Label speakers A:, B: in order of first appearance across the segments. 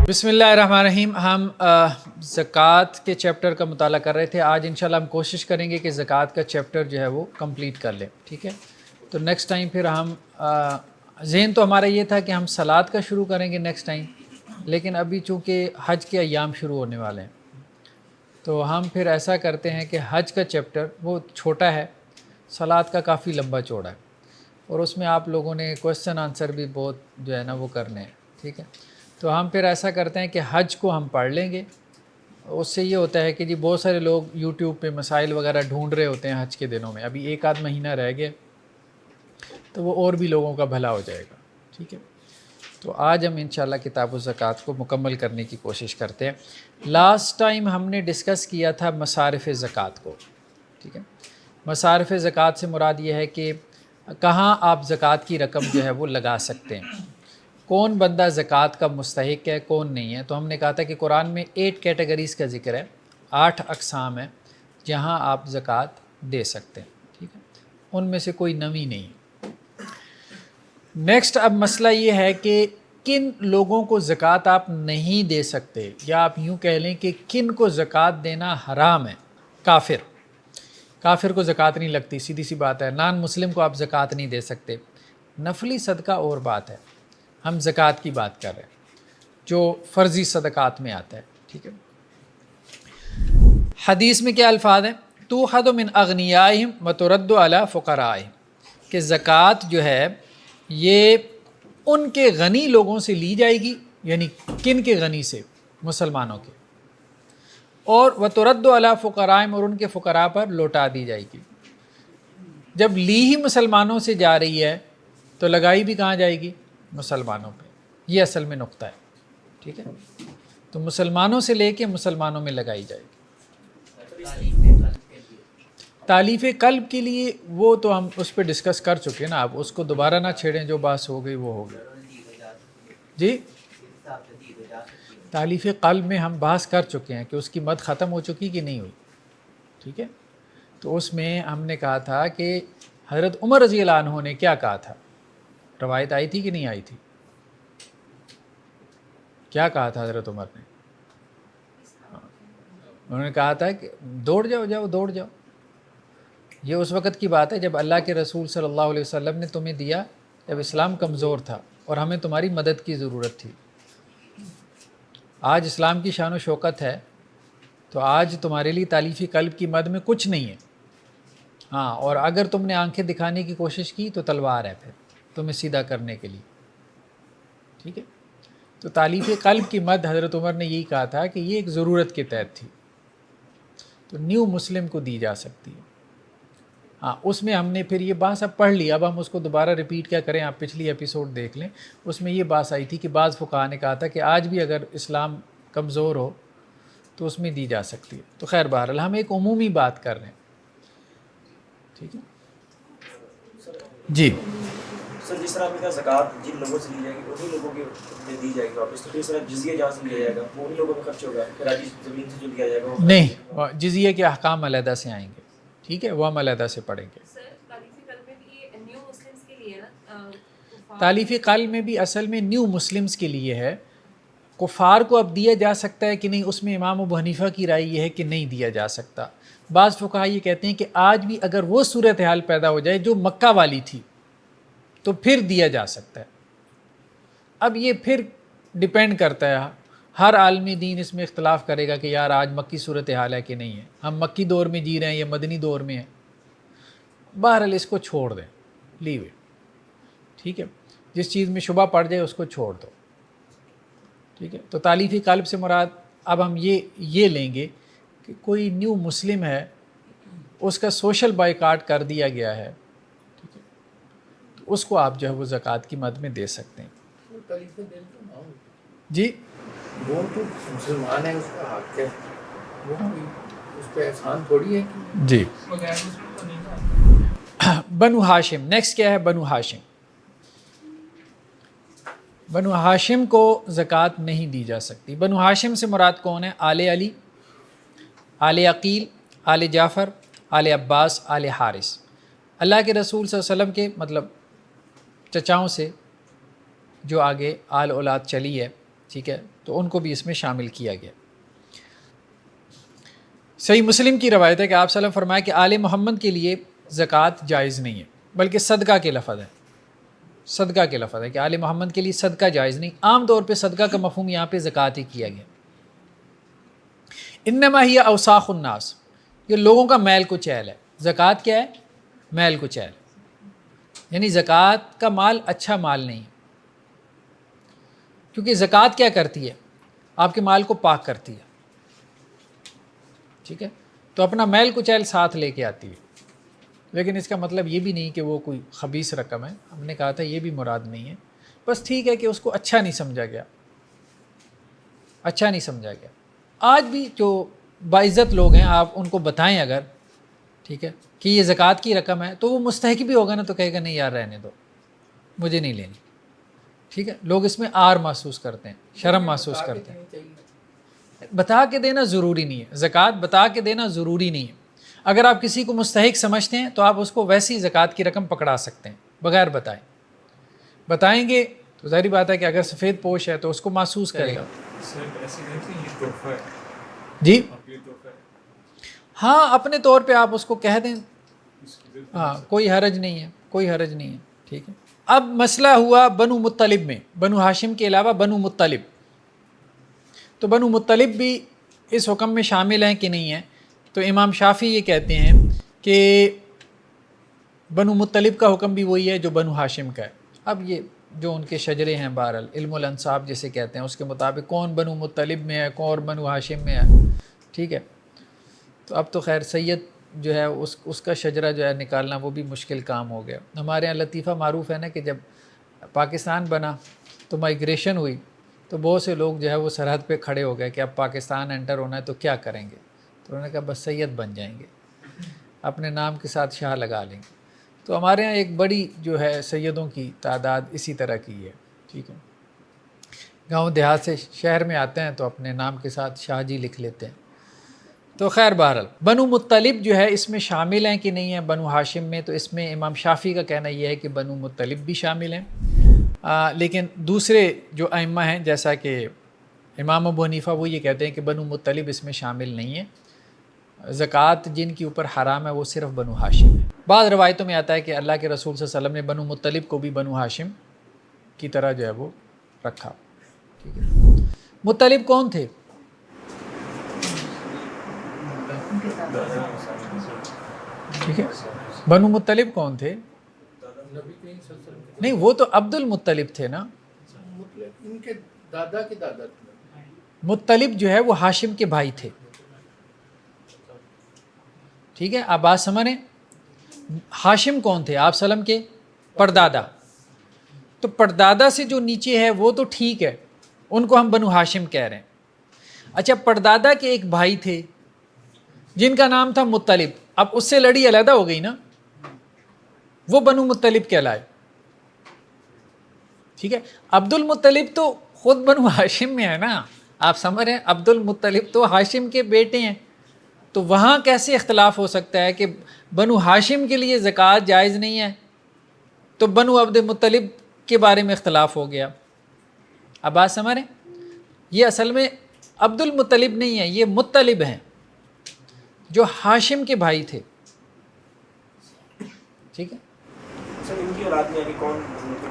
A: بسم اللہ الرحمن الرحیم. ہم زکوٰۃ کے چیپٹر کا مطالعہ کر رہے تھے. آج انشاءاللہ ہم کوشش کریں گے کہ زکوٰۃ کا چیپٹر جو ہے وہ کمپلیٹ کر لیں. ٹھیک ہے, تو نیکسٹ ٹائم پھر ہم ذہن تو ہمارا یہ تھا کہ ہم صلوٰۃ کا شروع کریں گے نیکسٹ ٹائم, لیکن ابھی چونکہ حج کے ایام شروع ہونے والے ہیں تو ہم پھر ایسا کرتے ہیں کہ حج کا چیپٹر وہ چھوٹا ہے, صلوٰۃ کا کافی لمبا چوڑا ہے, اور اس میں آپ لوگوں نے کویسچن آنسر بھی بہت جو ہے نا وہ کرنے ہیں. ٹھیک ہے, تو ہم پھر ایسا کرتے ہیں کہ حج کو ہم پڑھ لیں گے. اس سے یہ ہوتا ہے کہ جی بہت سارے لوگ یوٹیوب پہ مسائل وغیرہ ڈھونڈ رہے ہوتے ہیں حج کے دنوں میں, ابھی ایک آدھ مہینہ رہ گیا تو وہ اور بھی لوگوں کا بھلا ہو جائے گا. ٹھیک ہے, تو آج ہم انشاءاللہ کتاب الزکوٰۃ کو مکمل کرنے کی کوشش کرتے ہیں. لاسٹ ٹائم ہم نے ڈسکس کیا تھا مصارف زکوٰۃ کو. ٹھیک ہے, مصارف زکوٰۃ سے مراد یہ ہے کہ کہاں آپ زکوٰۃ کی رقم جو ہے وہ لگا سکتے ہیں, کون بندہ زکوٰۃ کا مستحق ہے کون نہیں ہے. تو ہم نے کہا تھا کہ قرآن میں 8 کیٹیگریز کا ذکر ہے, 8 اقسام ہیں جہاں آپ زکوٰۃ دے سکتے ہیں. ٹھیک ہے, ان میں سے کوئی نوی نہیں. نیکسٹ اب مسئلہ یہ ہے کہ کن لوگوں کو زکوٰۃ آپ نہیں دے سکتے, یا آپ یوں کہہ لیں کہ کن کو زکوٰۃ دینا حرام ہے. کافر کو زکوٰۃ نہیں لگتی, سیدھی سی بات ہے. نان مسلم کو آپ زکوٰۃ نہیں دے سکتے. نفلی صدقہ اور بات ہے, ہم زکوٰۃ کی بات کر رہے ہیں جو فرضی صدقات میں آتا ہے. ٹھیک ہے, حدیث میں کیا الفاظ ہیں, تُؤْخَذُ مِنْ أَغْنِيَائِهِمْ وَتُرَدُّ عَلَىٰ فُقَرَائِهِمْ, کہ زکوٰۃ جو ہے یہ ان کے غنی لوگوں سے لی جائے گی, یعنی کن کے غنی سے, مسلمانوں کے, اور وَتُرَدُّ عَلَىٰ فُقَرَائِهِمْ, اور ان کے فقراء پر لوٹا دی جائے گی. جب لی ہی مسلمانوں سے جا رہی ہے تو لگائی بھی کہاں جائے گی, مسلمانوں پہ. یہ اصل میں نقطہ ہے. ٹھیک ہے, تو مسلمانوں سے لے کے مسلمانوں میں لگائی جائے گی. تالیف قلب کے لیے وہ تو ہم اس پہ ڈسکس کر چکے ہیں نا, آپ اس کو دوبارہ نہ چھیڑیں, جو بات ہو گئی وہ ہو گئی. جی, تالیف قلب میں ہم بحث کر چکے ہیں کہ اس کی مد ختم ہو چکی کہ نہیں ہوئی. ٹھیک ہے, تو اس میں ہم نے کہا تھا کہ حضرت عمر رضی اللہ عنہ نے کیا کہا تھا, روایت آئی تھی کہ نہیں آئی تھی, کیا کہا تھا حضرت عمر نے؟ انہوں نے کہا تھا کہ دوڑ جاؤ. یہ اس وقت کی بات ہے جب اللہ کے رسول صلی اللہ علیہ وسلم نے تمہیں دیا, جب اسلام کمزور تھا اور ہمیں تمہاری مدد کی ضرورت تھی. آج اسلام کی شان و شوکت ہے, تو آج تمہارے لیے تالیفی قلب کی مد میں کچھ نہیں ہے. ہاں, اور اگر تم نے آنکھیں دکھانے کی کوشش کی تو تلوار ہے پھر تمہیں سیدھا کرنے کے لیے. ٹھیک ہے, تو تالیف قلب کی مد حضرت عمر نے یہی کہا تھا کہ یہ ایک ضرورت کے تحت تھی, تو نیو مسلم کو دی جا سکتی ہے. ہاں, اس میں ہم نے پھر یہ بات اب پڑھ لی, اب ہم اس کو دوبارہ ریپیٹ کیا کریں, آپ پچھلی ایپیسوڈ دیکھ لیں. اس میں یہ بات آئی تھی کہ بعض فقہاء نے کہا تھا کہ آج بھی اگر اسلام کمزور ہو تو اس میں دی جا سکتی ہے. تو خیر بہرحال ہم ایک عمومی بات کر رہے ہیں. ٹھیک ہے جی.
B: سر جس طرح آپ نے کہا زکوٰۃ جن لوگوں سے لی جائے گی انہیں لوگوں کے دی جائے گی واپس, تو پھر جزیہ جہاں سے لیا جائے گا وہ انہیں لوگوں میں خرچ ہوگا, پھر آج زمین سے جو لیا جائے گا وہ
A: نہیں, جزیے کے احکام علیحدہ سے آئیں گے. ٹھیک ہے, وہ ہم علیحدہ سے پڑھیں گے. تالیف قلب میں بھی اصل میں نیو مسلمز کے لیے ہے. کفار کو اب دیا جا سکتا ہے کہ نہیں, اس میں امام ابو حنیفہ کی رائے یہ ہے کہ نہیں دیا جا سکتا. بعض فقہاء یہ کہتے ہیں کہ آج بھی اگر وہ صورتحال پیدا ہو جائے جو مکہ والی تھی تو پھر دیا جا سکتا ہے. اب یہ پھر ڈیپینڈ کرتا ہے, ہر عالمی دین اس میں اختلاف کرے گا کہ یار آج مکی صورتحال ہے کہ نہیں ہے, ہم مکی دور میں جی رہے ہیں یا مدنی دور میں ہیں. بہرحال اس کو چھوڑ دیں, لیو اٹ. ٹھیک ہے, جس چیز میں شبہ پڑ جائے اس کو چھوڑ دو. ٹھیک ہے, تو تالیفی قلب سے مراد اب ہم یہ لیں گے کہ کوئی نیو مسلم ہے, اس کا سوشل بائیکاٹ کر دیا گیا ہے, ٹھیک ہے, تو اس کو آپ جو ہے وہ زکوٰۃ کی مد میں دے سکتے ہیں. جی,
C: وہ تو مسلمان ہے, اس کا حق ہے, وہ اس پہ احسان تھوڑی ہے.
A: جی, بنو ہاشم. نیکسٹ کیا ہے, بنو ہاشم. بنو ہاشم کو زکوٰۃ نہیں دی جا سکتی. بنو ہاشم سے مراد کون ہے؟ آل علی, آل عقیل, آل جعفر, آل عباس, آل حارث. اللہ کے رسول صلی اللہ علیہ وسلم کے مطلب چچاؤں سے جو آگے آل اولاد چلی ہے, ٹھیک ہے, تو ان کو بھی اس میں شامل کیا گیا۔ صحیح مسلم کی روایت ہے کہ آپ صلی اللہ علیہ وسلم فرمایا کہ آل محمد کے لیے زکوٰۃ جائز نہیں ہے، بلکہ صدقہ کے لفظ ہے، صدقہ کے لفظ ہے کہ آل محمد کے لیے صدقہ جائز نہیں۔ عام طور پہ صدقہ کا مفہوم یہاں پہ زکوٰۃ ہی کیا گیا۔ انما ہی اوساخ الناس، یہ لوگوں کا میل کچیل ہے۔ زکوٰۃ کیا ہے؟ میل کچیل، یعنی زکوٰۃ کا مال اچھا مال نہیں ہے، کیونکہ زکوٰۃ کیا کرتی ہے؟ آپ کے مال کو پاک کرتی ہے، ٹھیک ہے؟ تو اپنا میل کچیل ساتھ لے کے آتی ہے، لیکن اس کا مطلب یہ بھی نہیں کہ وہ کوئی خبیث رقم ہے، ہم نے کہا تھا یہ بھی مراد نہیں ہے، بس ٹھیک ہے کہ اس کو اچھا نہیں سمجھا گیا، اچھا نہیں سمجھا گیا۔ آج بھی جو باعزت لوگ ہیں آپ ان کو بتائیں اگر، ٹھیک ہے، کہ یہ زکوٰۃ کی رقم ہے، تو وہ مستحق بھی ہوگا نا، تو کہے گا نہیں یار رہنے دو، مجھے نہیں لینی، ٹھیک ہے؟ لوگ اس میں آر محسوس کرتے ہیں، شرم محسوس کرتے ہیں۔ بتا کے دینا ضروری نہیں ہے، زکوٰۃ بتا کے دینا ضروری نہیں ہے۔ اگر آپ کسی کو مستحق سمجھتے ہیں تو آپ اس کو ویسی زکوٰۃ کی رقم پکڑا سکتے ہیں بغیر بتائیں۔ بتائیں گے تو ظاہری بات ہے کہ اگر سفید پوش ہے تو اس کو محسوس کرے گا۔ جی ہاں، اپنے طور پہ آپ اس کو کہہ دیں، ہاں کوئی حرج نہیں ہے، کوئی حرج نہیں ہے، ٹھیک ہے۔ اب مسئلہ ہوا بنو مطلب میں، بنو ہاشم کے علاوہ بنو مطلب، تو بنو مطلب بھی اس حکم میں شامل ہیں کہ نہیں ہیں؟ تو امام شافعی یہ کہتے ہیں کہ بنو مطلب کا حکم بھی وہی ہے جو بنو ہاشم کا ہے۔ اب یہ جو ان کے شجرے ہیں، بہرحال علم الانصاب جسے کہتے ہیں، اس کے مطابق کون بنو مطلب میں ہے، کون بنو ہاشم میں ہے، ٹھیک ہے۔ تو اب تو خیر سید جو ہے اس کا شجرہ جو ہے نکالنا وہ بھی مشکل کام ہو گیا۔ ہمارے یہاں لطیفہ معروف ہے نا کہ جب پاکستان بنا تو مائیگریشن ہوئی تو بہت سے لوگ جو ہے وہ سرحد پہ کھڑے ہو گئے کہ اب پاکستان انٹر ہونا ہے تو کیا کریں گے؟ تو انہوں نے کہا بس سید بن جائیں گے، اپنے نام کے ساتھ شاہ لگا لیں گے۔ تو ہمارے ہاں ایک بڑی جو ہے سیدوں کی تعداد اسی طرح کی ہے، ٹھیک ہے۔ گاؤں دیہات سے شہر میں آتے ہیں تو اپنے نام کے ساتھ شاہ جی لکھ لیتے ہیں۔ تو خیر بہرحال بنو مطلب جو ہے اس میں شامل ہیں کہ نہیں ہیں بنو ہاشم میں؟ تو اس میں امام شافعی کا کہنا یہ ہے کہ بنو مطلب بھی شامل ہیں، لیکن دوسرے جو ائمہ ہیں جیسا کہ امام ابو حنیفہ وہ یہ کہتے ہیں کہ بنو مطلب اس میں شامل نہیں ہے، زکوٰۃ جن کے اوپر حرام ہے وہ صرف بنو ہاشم ہے۔ بعض روایتوں میں آتا ہے کہ اللہ کے رسول صلی اللہ علیہ وسلم نے بنو مطلب کو بھی بنو ہاشم کی طرح جو ہے وہ رکھا، ٹھیک ہے۔ مطلب کون تھے؟ ٹھیک ہے، بنو مطلب کون تھے؟
C: نبی کریم صلی اللہ علیہ وسلم
A: نہیں، وہ تو عبد المطلب تھے نا،
C: مطلب ان کے دادا کے دادا تھے۔
A: مطلب جو ہے وہ ہاشم کے بھائی تھے، ٹھیک ہے۔ آپ بات سمجھ رہے ہیں؟ ہاشم کون تھے؟ آپ سلم کے پردادا، تو پردادا سے جو نیچے ہے وہ تو ٹھیک ہے، ان کو ہم بنو ہاشم کہہ رہے ہیں۔ اچھا، پردادا کے ایک بھائی تھے جن کا نام تھا مطلب، اب اس سے لڑی علیحدہ ہو گئی نا، وہ بنو مطلب کہلائے، ٹھیک ہے۔ عبد المطلب تو خود بنو ہاشم میں ہے نا، آپ سمجھ رہے ہیں؟ عبد المطلب تو ہاشم کے بیٹے ہیں، تو وہاں کیسے اختلاف ہو سکتا ہے کہ بنو ہاشم کے لیے زکوٰۃ جائز نہیں ہے تو بنو عبد المطلب کے بارے میں اختلاف ہو گیا؟ اب بات سمجھ رہے ہیں؟ یہ اصل میں عبد المطلب نہیں ہے، یہ مطلب ہیں جو ہاشم کے بھائی تھے، ٹھیک ہے۔
B: سر ان کی اولاد میں یعنی کون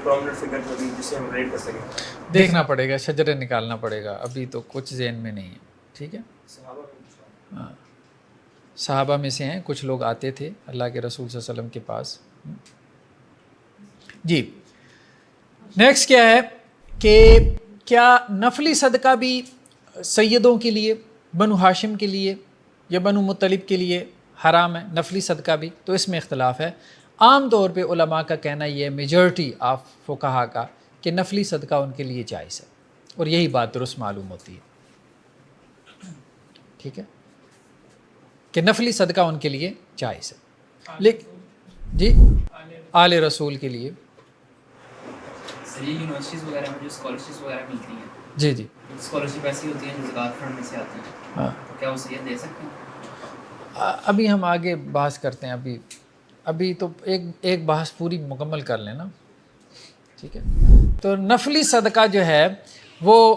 B: پرومیننٹ فگر جو بھی جسے ہم ریٹ کر سکیں؟
A: دیکھنا پڑے گا، شجرے نکالنا پڑے گا، ابھی تو کچھ ذہن میں نہیں ہے، ٹھیک ہے۔
B: صحابہ میں
A: ہاں، صحابہ میں سے ہیں، کچھ لوگ آتے تھے اللہ کے رسول صلی اللہ علیہ وسلم کے پاس۔ جی نیکسٹ کیا ہے کہ کیا نفلی صدقہ بھی سیدوں کے لیے، بنو ہاشم کے لیے یا بنو مطلب کے لیے حرام ہے؟ نفلی صدقہ بھی، تو اس میں اختلاف ہے۔ عام طور پہ علماء کا کہنا یہ ہے، میجورٹی آف فقہا کا، کہ نفلی صدقہ ان کے لیے جائز ہے، اور یہی بات درست معلوم ہوتی ہے، ٹھیک ہے، کہ نفلی صدقہ ان کے لیے جائز ہے۔ لیکن جی آل رسول کے لیے
D: سر یہ یونیورسٹیز وغیرہ میں جو اسکالرشپس وغیرہ ملتی ہیں،
A: جی جی
D: اسکالرشپ ایسی ہوتی ہیں جو زکوٰۃ فنڈ میں سے آتی ہیں،
A: ہاں،
D: تو کیا وہ سید دے سکتے ہیں؟
A: ابھی ہم آگے بحث کرتے ہیں، ابھی تو ایک بحث پوری مکمل کر لیں نا، ٹھیک ہے۔ تو نفلی صدقہ جو ہے وہ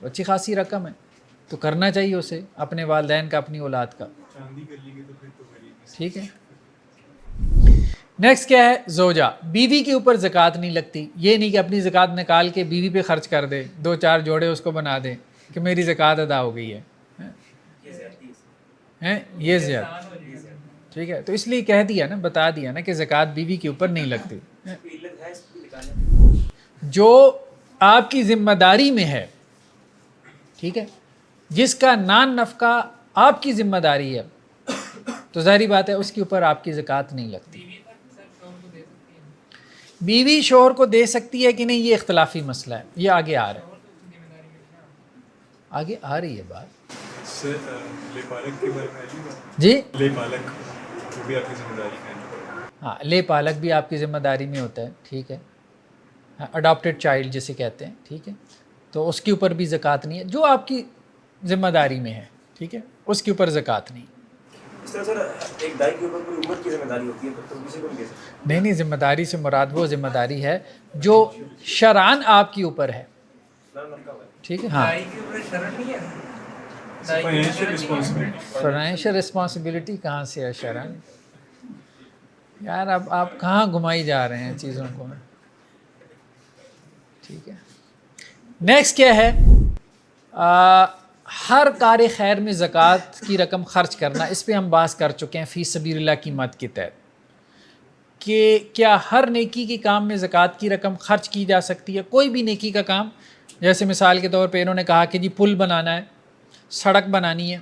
A: اچھی خاصی رقم ہے، تو کرنا چاہیے اسے، اپنے والدین کا، اپنی اولاد کا،
E: چاندی کر لیں گے تو پھر تو غریب
A: ٹھیک ہے۔ نیکسٹ کیا ہے؟ زوجہ، بیوی کے اوپر زکوٰۃ نہیں لگتی۔ یہ نہیں کہ اپنی زکوٰۃ نکال کے بیوی پہ خرچ کر دے، 2-4 جوڑے اس کو بنا دے کہ میری زکوٰۃ ادا ہو گئی ہے، یہ زیادہ، ٹھیک ہے۔ تو اس لیے کہہ دیا نا، بتا دیا نا کہ زکوٰۃ بیوی کے اوپر نہیں لگتی۔ جو آپ کی ذمہ داری میں ہے، ٹھیک ہے، جس کا نان نفقہ آپ کی ذمہ داری ہے، تو ظاہری بات ہے اس کے اوپر آپ کی زکوٰۃ نہیں لگتی۔ بیوی شوہر کو دے سکتی ہے کہ نہیں، یہ اختلافی مسئلہ ہے، یہ آگے آ رہا ہے، آگے آ رہی ہے بات۔
E: سر لے پالک کے بارے میں علی بات،
A: جی،
E: لے پالک وہ بھی آپ کی ذمہ داری ہے؟
A: ہاں، لے پالک بھی آپ کی ذمہ داری میں ہوتا ہے، ٹھیک ہے، اڈاپٹیڈ چائلڈ جسے کہتے ہیں، ٹھیک ہے، تو اس کے اوپر بھی زکوٰۃ نہیں ہے، جو آپ کی ذمہ داری میں ہے، ٹھیک ہے، اس کے اوپر زکوٰۃ نہیں۔
B: اس طرح سر ایک دائی کے اوپر پوری امت کی ذمہ داری ہوتی ہے، تو کسی کو نہیں دے سکتے۔
A: نہیں، ذمہ داری سے مراد وہ ذمہ داری ہے جو شرعاً آپ کے اوپر ہے، ٹھیک ہے، ہاں۔
E: فائنینشیل رسپانسبلٹی،
A: فائنینشیل رسپانسبلٹی کہاں سے ہے شرعاً؟ یار اب آپ کہاں گھمائی جا رہے ہیں چیزوں کو، ٹھیک ہے۔ نیکسٹ کیا ہے؟ ہر کار خیر میں زکوٰۃ کی رقم خرچ کرنا، اس پہ ہم بحث کر چکے ہیں فی سبیل اللہ کی مد کے تحت، کہ کیا ہر نیکی کے کام میں زکوٰۃ کی رقم خرچ کی جا سکتی ہے؟ کوئی بھی نیکی کا کام، جیسے مثال کے طور پہ انہوں نے کہا کہ جی پل بنانا ہے، سڑک بنانی ہے،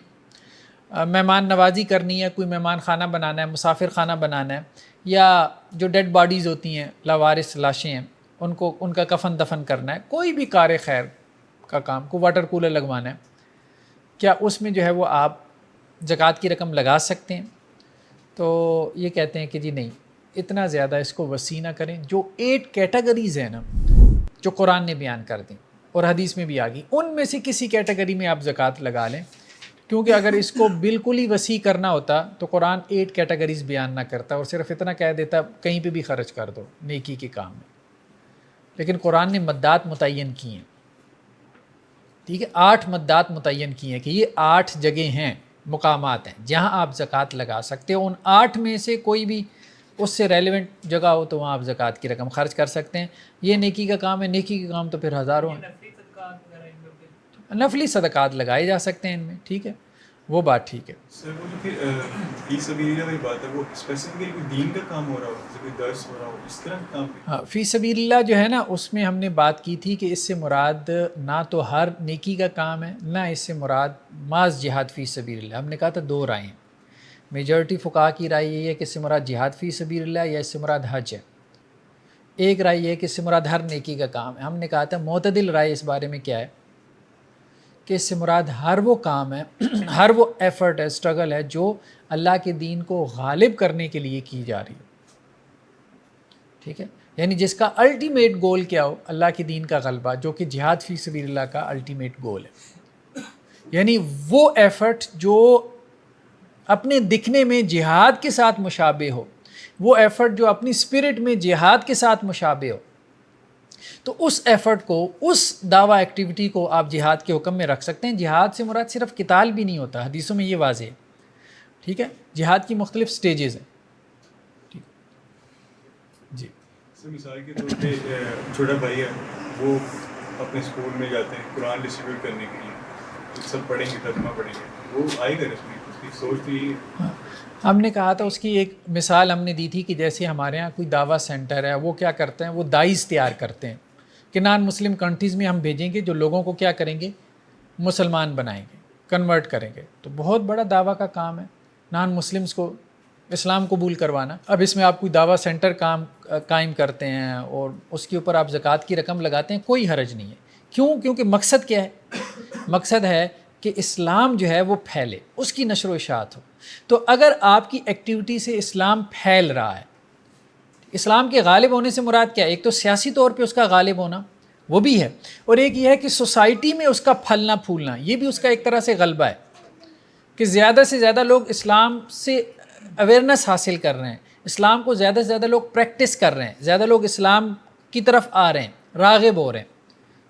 A: مہمان نوازی کرنی ہے، کوئی مہمان خانہ بنانا ہے، مسافر خانہ بنانا ہے، یا جو ڈیڈ باڈیز ہوتی ہیں، لاوارث لاشیں ہیں، ان کا کفن دفن کرنا ہے، کوئی بھی کار خیر کا کام، کو واٹر کولر لگوانا ہے، کیا اس میں جو ہے وہ آپ زکوٰۃ کی رقم لگا سکتے ہیں؟ تو یہ کہتے ہیں کہ جی نہیں، اتنا زیادہ اس کو وسیع نہ کریں۔ جو 8 کیٹیگریز ہیں نا، جو قرآن نے بیان کر دیں اور حدیث میں بھی آ گئی، ان میں سے کسی کیٹیگری میں آپ زکوٰۃ لگا لیں، کیونکہ اگر اس کو بالکل ہی وسیع کرنا ہوتا تو قرآن 8 کیٹیگریز بیان نہ کرتا اور صرف اتنا کہہ دیتا کہیں پہ بھی خرچ کر دو نیکی کے کام میں، لیکن قرآن نے مدات متعین کی ہیں، ٹھیک ہے، 8 مدات متعین کی ہیں کہ یہ 8 جگہیں ہیں، مقامات ہیں جہاں آپ زکوٰۃ لگا سکتے ہو، ان 8 میں سے کوئی بھی اس سے ریلیونٹ جگہ ہو تو وہاں آپ زکوٰۃ کی رقم خرچ کر سکتے ہیں۔ یہ نیکی کا کام ہے، نیکی کا کام تو پھر ہزاروں ہیں، نفلی صدقات لگائے جا سکتے ہیں ان میں، ٹھیک ہے، وہ بات ٹھیک ہے۔
E: سر وہ جو پھر فی سبیل اللہ والی بات ہے، وہ اسپیسیفکلی کوئی دین کا کام ہو رہا ہو، جیسے کوئی درس ہو رہا ہو، اس طرح کا کام بھی؟
A: ہاں، فی سبیل اللہ جو ہے نا، اس میں ہم نے بات کی تھی کہ اس سے مراد نہ تو ہر نیکی کا کام ہے، نہ اس سے مراد محض جہاد فی سبیل اللہ۔ ہم نے کہا تھا 2 رائیں ہیں، میجورٹی فقہا کی رائے یہ ہے کہ اس سے مراد جہاد فی سبیل اللہ یا اس سے مراد حج ہے، ایک رائے یہ ہے کہ اس سے مراد ہر نیکی کا کام ہے۔ ہم نے کہا تھا معتدل رائے اس بارے میں کیا ہے کہ اس سے مراد ہر وہ کام ہے، ہر وہ ایفرٹ ہے، اسٹرگل ہے جو اللہ کے دین کو غالب کرنے کے لیے کی جا رہی ہے، ٹھیک ہے، یعنی جس کا الٹیمیٹ گول کیا ہو، اللہ کے دین کا غلبہ، جو کہ جہاد فی سبیل اللہ کا الٹیمیٹ گول ہے، یعنی وہ ایفرٹ جو اپنے دکھنے میں جہاد کے ساتھ مشابہ ہو، وہ ایفرٹ جو اپنی اسپرٹ میں جہاد کے ساتھ مشابہ ہو، تو اس ایفرٹ کو، اس دعویٰ ایکٹیویٹی کو آپ جہاد کے حکم میں رکھ سکتے ہیں۔ جہاد سے مراد صرف قتال بھی نہیں ہوتا، حدیثوں میں یہ واضح ہے، ٹھیک ہے، جہاد کی مختلف سٹیجز ہیں، ٹھیک جی۔
E: سر مثال کے طور پہ چھوٹا بھائی ہے، وہ اپنے اسکول میں جاتے ہیں قرآن ڈسٹریبیوٹ کرنے کے لیے، سب پڑھیں گے، ترجمہ پڑھیں گے، وہ آئے گا اس میں، اس کی سوچ تو یہی ہے۔
A: ہم نے کہا تھا، اس کی ایک مثال ہم نے دی تھی کہ جیسے ہمارے ہاں کوئی دعویٰ سینٹر ہے، وہ کیا کرتے ہیں، وہ داعیز تیار کرتے ہیں کہ نان مسلم کنٹریز میں ہم بھیجیں گے جو لوگوں کو کیا کریں گے، مسلمان بنائیں گے، کنورٹ کریں گے، تو بہت بڑا دعویٰ کا کام ہے نان مسلمز کو اسلام قبول کروانا۔ اب اس میں آپ کوئی دعویٰ سینٹر قائم کرتے ہیں اور اس کے اوپر آپ زکوٰۃ کی رقم لگاتے ہیں، کوئی حرج نہیں ہے۔ کیوں؟ کیونکہ مقصد کیا ہے؟ مقصد ہے کہ اسلام جو ہے وہ پھیلے، اس کی نشر و اشاعت ہو۔ تو اگر آپ کی ایکٹیویٹی سے اسلام پھیل رہا ہے، اسلام کے غالب ہونے سے مراد کیا ہے؟ ایک تو سیاسی طور پہ اس کا غالب ہونا، وہ بھی ہے، اور ایک یہ ہے کہ سوسائٹی میں اس کا پھلنا پھولنا، یہ بھی اس کا ایک طرح سے غلبہ ہے کہ زیادہ سے زیادہ لوگ اسلام سے اویئرنیس حاصل کر رہے ہیں، اسلام کو زیادہ سے زیادہ لوگ پریکٹس کر رہے ہیں، زیادہ لوگ اسلام کی طرف آ رہے ہیں، راغب ہو رہے ہیں۔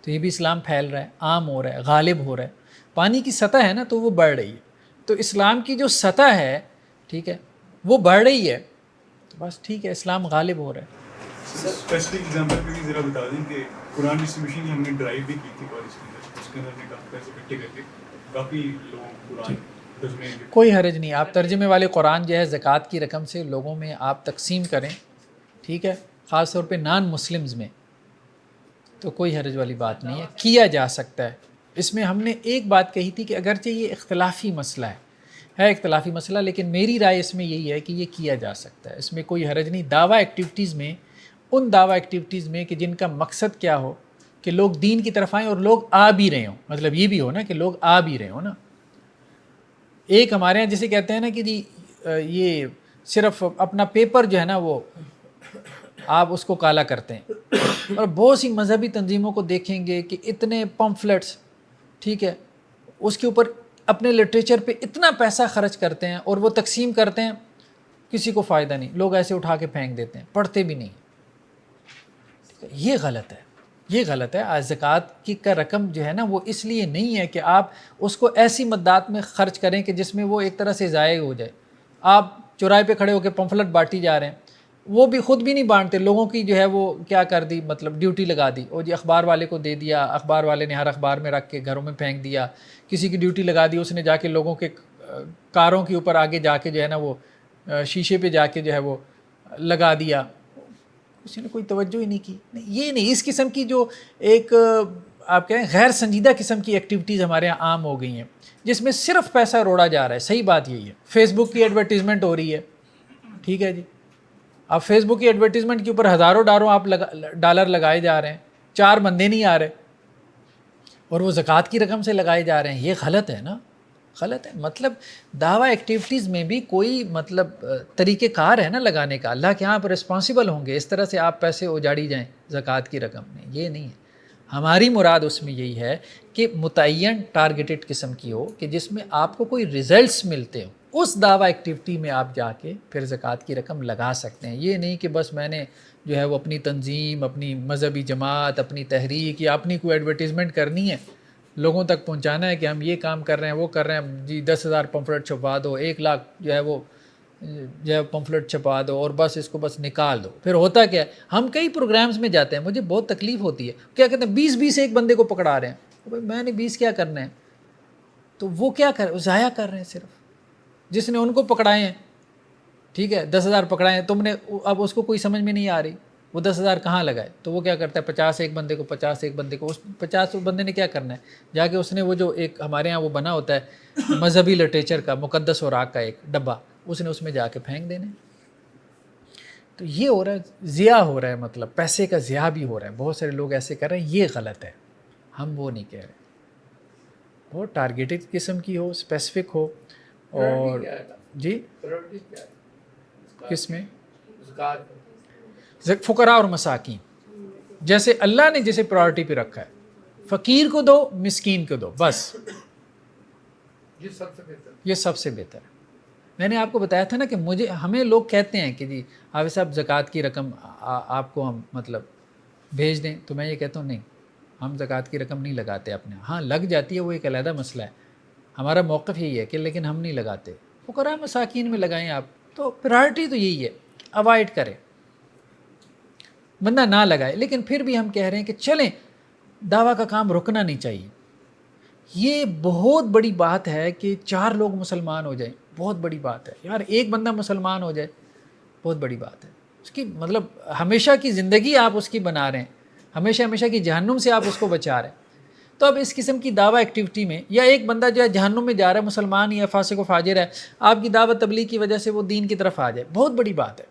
A: تو یہ بھی اسلام پھیل رہا ہے، عام ہو رہا ہے، غالب ہو رہا ہے. پانی کی سطح ہے نا تو وہ بڑھ رہی ہے، تو اسلام کی جو سطح ہے ٹھیک ہے وہ بڑھ رہی ہے، تو بس ٹھیک ہے اسلام غالب ہو رہا ہے.
E: اسپیسیفک ایگزامپل بھی ذرا بتا دیں کہ قرآن ڈسٹریبیوشن کی ہم نے ڈرائیو بھی کی تھی کالج کے اندر، اس کے اندر ہم نے کافی پیسے اکٹھے کر کے کافی لوگوں کو قرآن ترجمے کے
A: کوئی حرج نہیں، آپ ترجمے والے قرآن جو ہے زکوٰۃ کی رقم سے لوگوں میں آپ تقسیم کریں، ٹھیک ہے، خاص طور پہ نان مسلمز میں، تو کوئی حرج والی بات نہیں ہے، کیا جا سکتا ہے. اس میں ہم نے ایک بات کہی تھی کہ اگرچہ یہ اختلافی مسئلہ ہے اختلافی مسئلہ، لیکن میری رائے اس میں یہی ہے کہ یہ کیا جا سکتا ہے، اس میں کوئی حرج نہیں. دعویٰ ایکٹیویٹیز میں، ان دعویٰ ایکٹیویٹیز میں کہ جن کا مقصد کیا ہو کہ لوگ دین کی طرف آئیں اور لوگ آ بھی رہے ہوں، مطلب یہ بھی ہو نا کہ لوگ آ بھی رہے ہوں نا. ایک ہمارے ہاں جسے کہتے ہیں نا کہ جی یہ صرف اپنا پیپر جو ہے نا وہ آپ اس کو کالا کرتے ہیں، اور بہت سی مذہبی تنظیموں کو دیکھیں گے کہ اتنے پمفلٹس ٹھیک ہے اس کے اوپر اپنے لٹریچر پہ اتنا پیسہ خرچ کرتے ہیں اور وہ تقسیم کرتے ہیں، کسی کو فائدہ نہیں، لوگ ایسے اٹھا کے پھینک دیتے ہیں، پڑھتے بھی نہیں. یہ غلط ہے، یہ غلط ہے. زکوٰۃ کی کا رقم جو ہے نا وہ اس لیے نہیں ہے کہ آپ اس کو ایسی مدات میں خرچ کریں کہ جس میں وہ ایک طرح سے ضائع ہو جائے. آپ چوراہے پہ کھڑے ہو کے پمفلٹ بانٹی جا رہے ہیں، وہ بھی خود بھی نہیں بانٹتے، لوگوں کی جو ہے وہ کیا کر دی، مطلب ڈیوٹی لگا دی، اور جی اخبار والے کو دے دیا، اخبار والے نے ہر اخبار میں رکھ کے گھروں میں پھینک دیا. کسی کی ڈیوٹی لگا دی، اس نے جا کے لوگوں کے کاروں کے اوپر آگے جا کے جو ہے نا وہ شیشے پہ جا کے جو ہے وہ لگا دیا، کسی نے کوئی توجہ ہی نہیں کی. یہ نہیں، اس قسم کی جو ایک آپ کہیں غیر سنجیدہ قسم کی ایکٹیویٹیز ہمارے یہاں عام ہو گئی ہیں جس میں صرف پیسہ روڑا جا رہا ہے. صحیح بات یہی ہے، فیس بک کی ایڈورٹیزمنٹ ہو رہی ہے، ٹھیک ہے جی، اب فیس بک کی ایڈورٹیزمنٹ کے اوپر ہزاروں ڈالر لگائے جا رہے ہیں، 4 بندے نہیں آ رہے، اور وہ زکوٰۃ کی رقم سے لگائے جا رہے ہیں. یہ غلط ہے نا، غلط ہے. مطلب دعویٰ ایکٹیویٹیز میں بھی کوئی مطلب طریقہ کار ہے نا لگانے کا. اللہ کے یہاں آپ رسپانسبل ہوں گے، اس طرح سے آپ پیسے اجاڑی جائیں زکوٰۃ کی رقم میں، یہ نہیں ہے. ہماری مراد اس میں یہی ہے کہ متعین ٹارگیٹڈ قسم کی ہو کہ جس میں آپ کو کوئی ریزلٹس ملتے ہوں، اس دعویٰ ایکٹیویٹی میں آپ جا کے پھر زکوٰۃ کی رقم لگا سکتے ہیں. یہ نہیں کہ بس میں نے جو ہے وہ اپنی تنظیم، اپنی مذہبی جماعت، اپنی تحریک یا اپنی کوئی ایڈورٹیزمنٹ کرنی ہے، لوگوں تک پہنچانا ہے کہ ہم یہ کام کر رہے ہیں، وہ کر رہے ہیں، جی 10,000 پمفلٹ چھپوا دو، 1 لاکھ جو ہے وہ جو ہے پمفلٹ چھپا دو اور بس اس کو بس نکال دو. پھر ہوتا کیا ہے، ہم کئی پروگرامز میں جاتے ہیں، مجھے بہت تکلیف ہوتی ہے، کیا کہتے ہیں 20 ایک بندے کو پکڑا رہے ہیں. بھائی میں نے 20 کیا کرنا ہے، تو وہ کیا کر ضائع کر رہے ہیں. صرف جس نے ان کو پکڑائے ہیں، ٹھیک ہے 10,000 پکڑائے ہیں تم نے، اب اس کو کوئی سمجھ میں نہیں آ رہی وہ 10,000 کہاں لگائے، تو وہ کیا کرتا ہے 50 ایک بندے کو، 50 ایک بندے کو. اس 50 بندے نے کیا کرنا ہے، جا کے اس نے وہ جو ایک ہمارے ہاں وہ بنا ہوتا ہے مذہبی لٹریچر کا مقدس اوراق کا ایک ڈبہ، اس نے اس میں جا کے پھینک دینے. تو یہ ہو رہا ہے، ضیاع ہو رہا ہے، مطلب پیسے کا ضیاع بھی ہو رہا ہے. بہت سارے لوگ ایسے کر رہے ہیں، یہ غلط ہے، ہم وہ نہیں کہہ رہے. بہت ٹارگیٹڈ قسم کی ہو، اسپیسیفک ہو. اور جی کس میں فقراء اور مساکین، جیسے اللہ نے جیسے پرائورٹی پہ رکھا ہے، فقیر کو دو، مسکین کو دو، بس
C: یہ سب سے بہتر،
A: یہ سب سے بہتر ہے. میں نے آپ کو بتایا تھا نا کہ ہمیں لوگ کہتے ہیں کہ جی حافظ صاحب زکوٰۃ کی رقم آپ کو ہم مطلب بھیج دیں، تو میں یہ کہتا ہوں نہیں، ہم زکوٰۃ کی رقم نہیں لگاتے اپنے ہاں، لگ جاتی ہے وہ ایک علیحدہ مسئلہ ہے، ہمارا موقف یہی ہے کہ لیکن ہم نہیں لگاتے. فقراء مساکین میں لگائیں آپ، تو پرائورٹی تو یہی ہے، اوائڈ کریں، بندہ نہ لگائے. لیکن پھر بھی ہم کہہ رہے ہیں کہ چلیں، دعویٰ کا کام رکنا نہیں چاہیے. یہ بہت بڑی بات ہے کہ 4 لوگ مسلمان ہو جائیں، بہت بڑی بات ہے یار. ایک بندہ مسلمان ہو جائے بہت بڑی بات ہے. اس کی مطلب ہمیشہ کی زندگی آپ اس کی بنا رہے ہیں، ہمیشہ کی جہنم سے آپ اس کو بچا رہے ہیں. تو اب اس قسم کی دعویٰ ایکٹیویٹی میں، یا ایک بندہ جو ہے جہنم میں جا رہا ہے، مسلمان یا فاسق و فاجر ہے، آپ کی دعوت تبلیغ کی وجہ سے وہ دین کی طرف آ جائے، بہت بڑی بات ہے.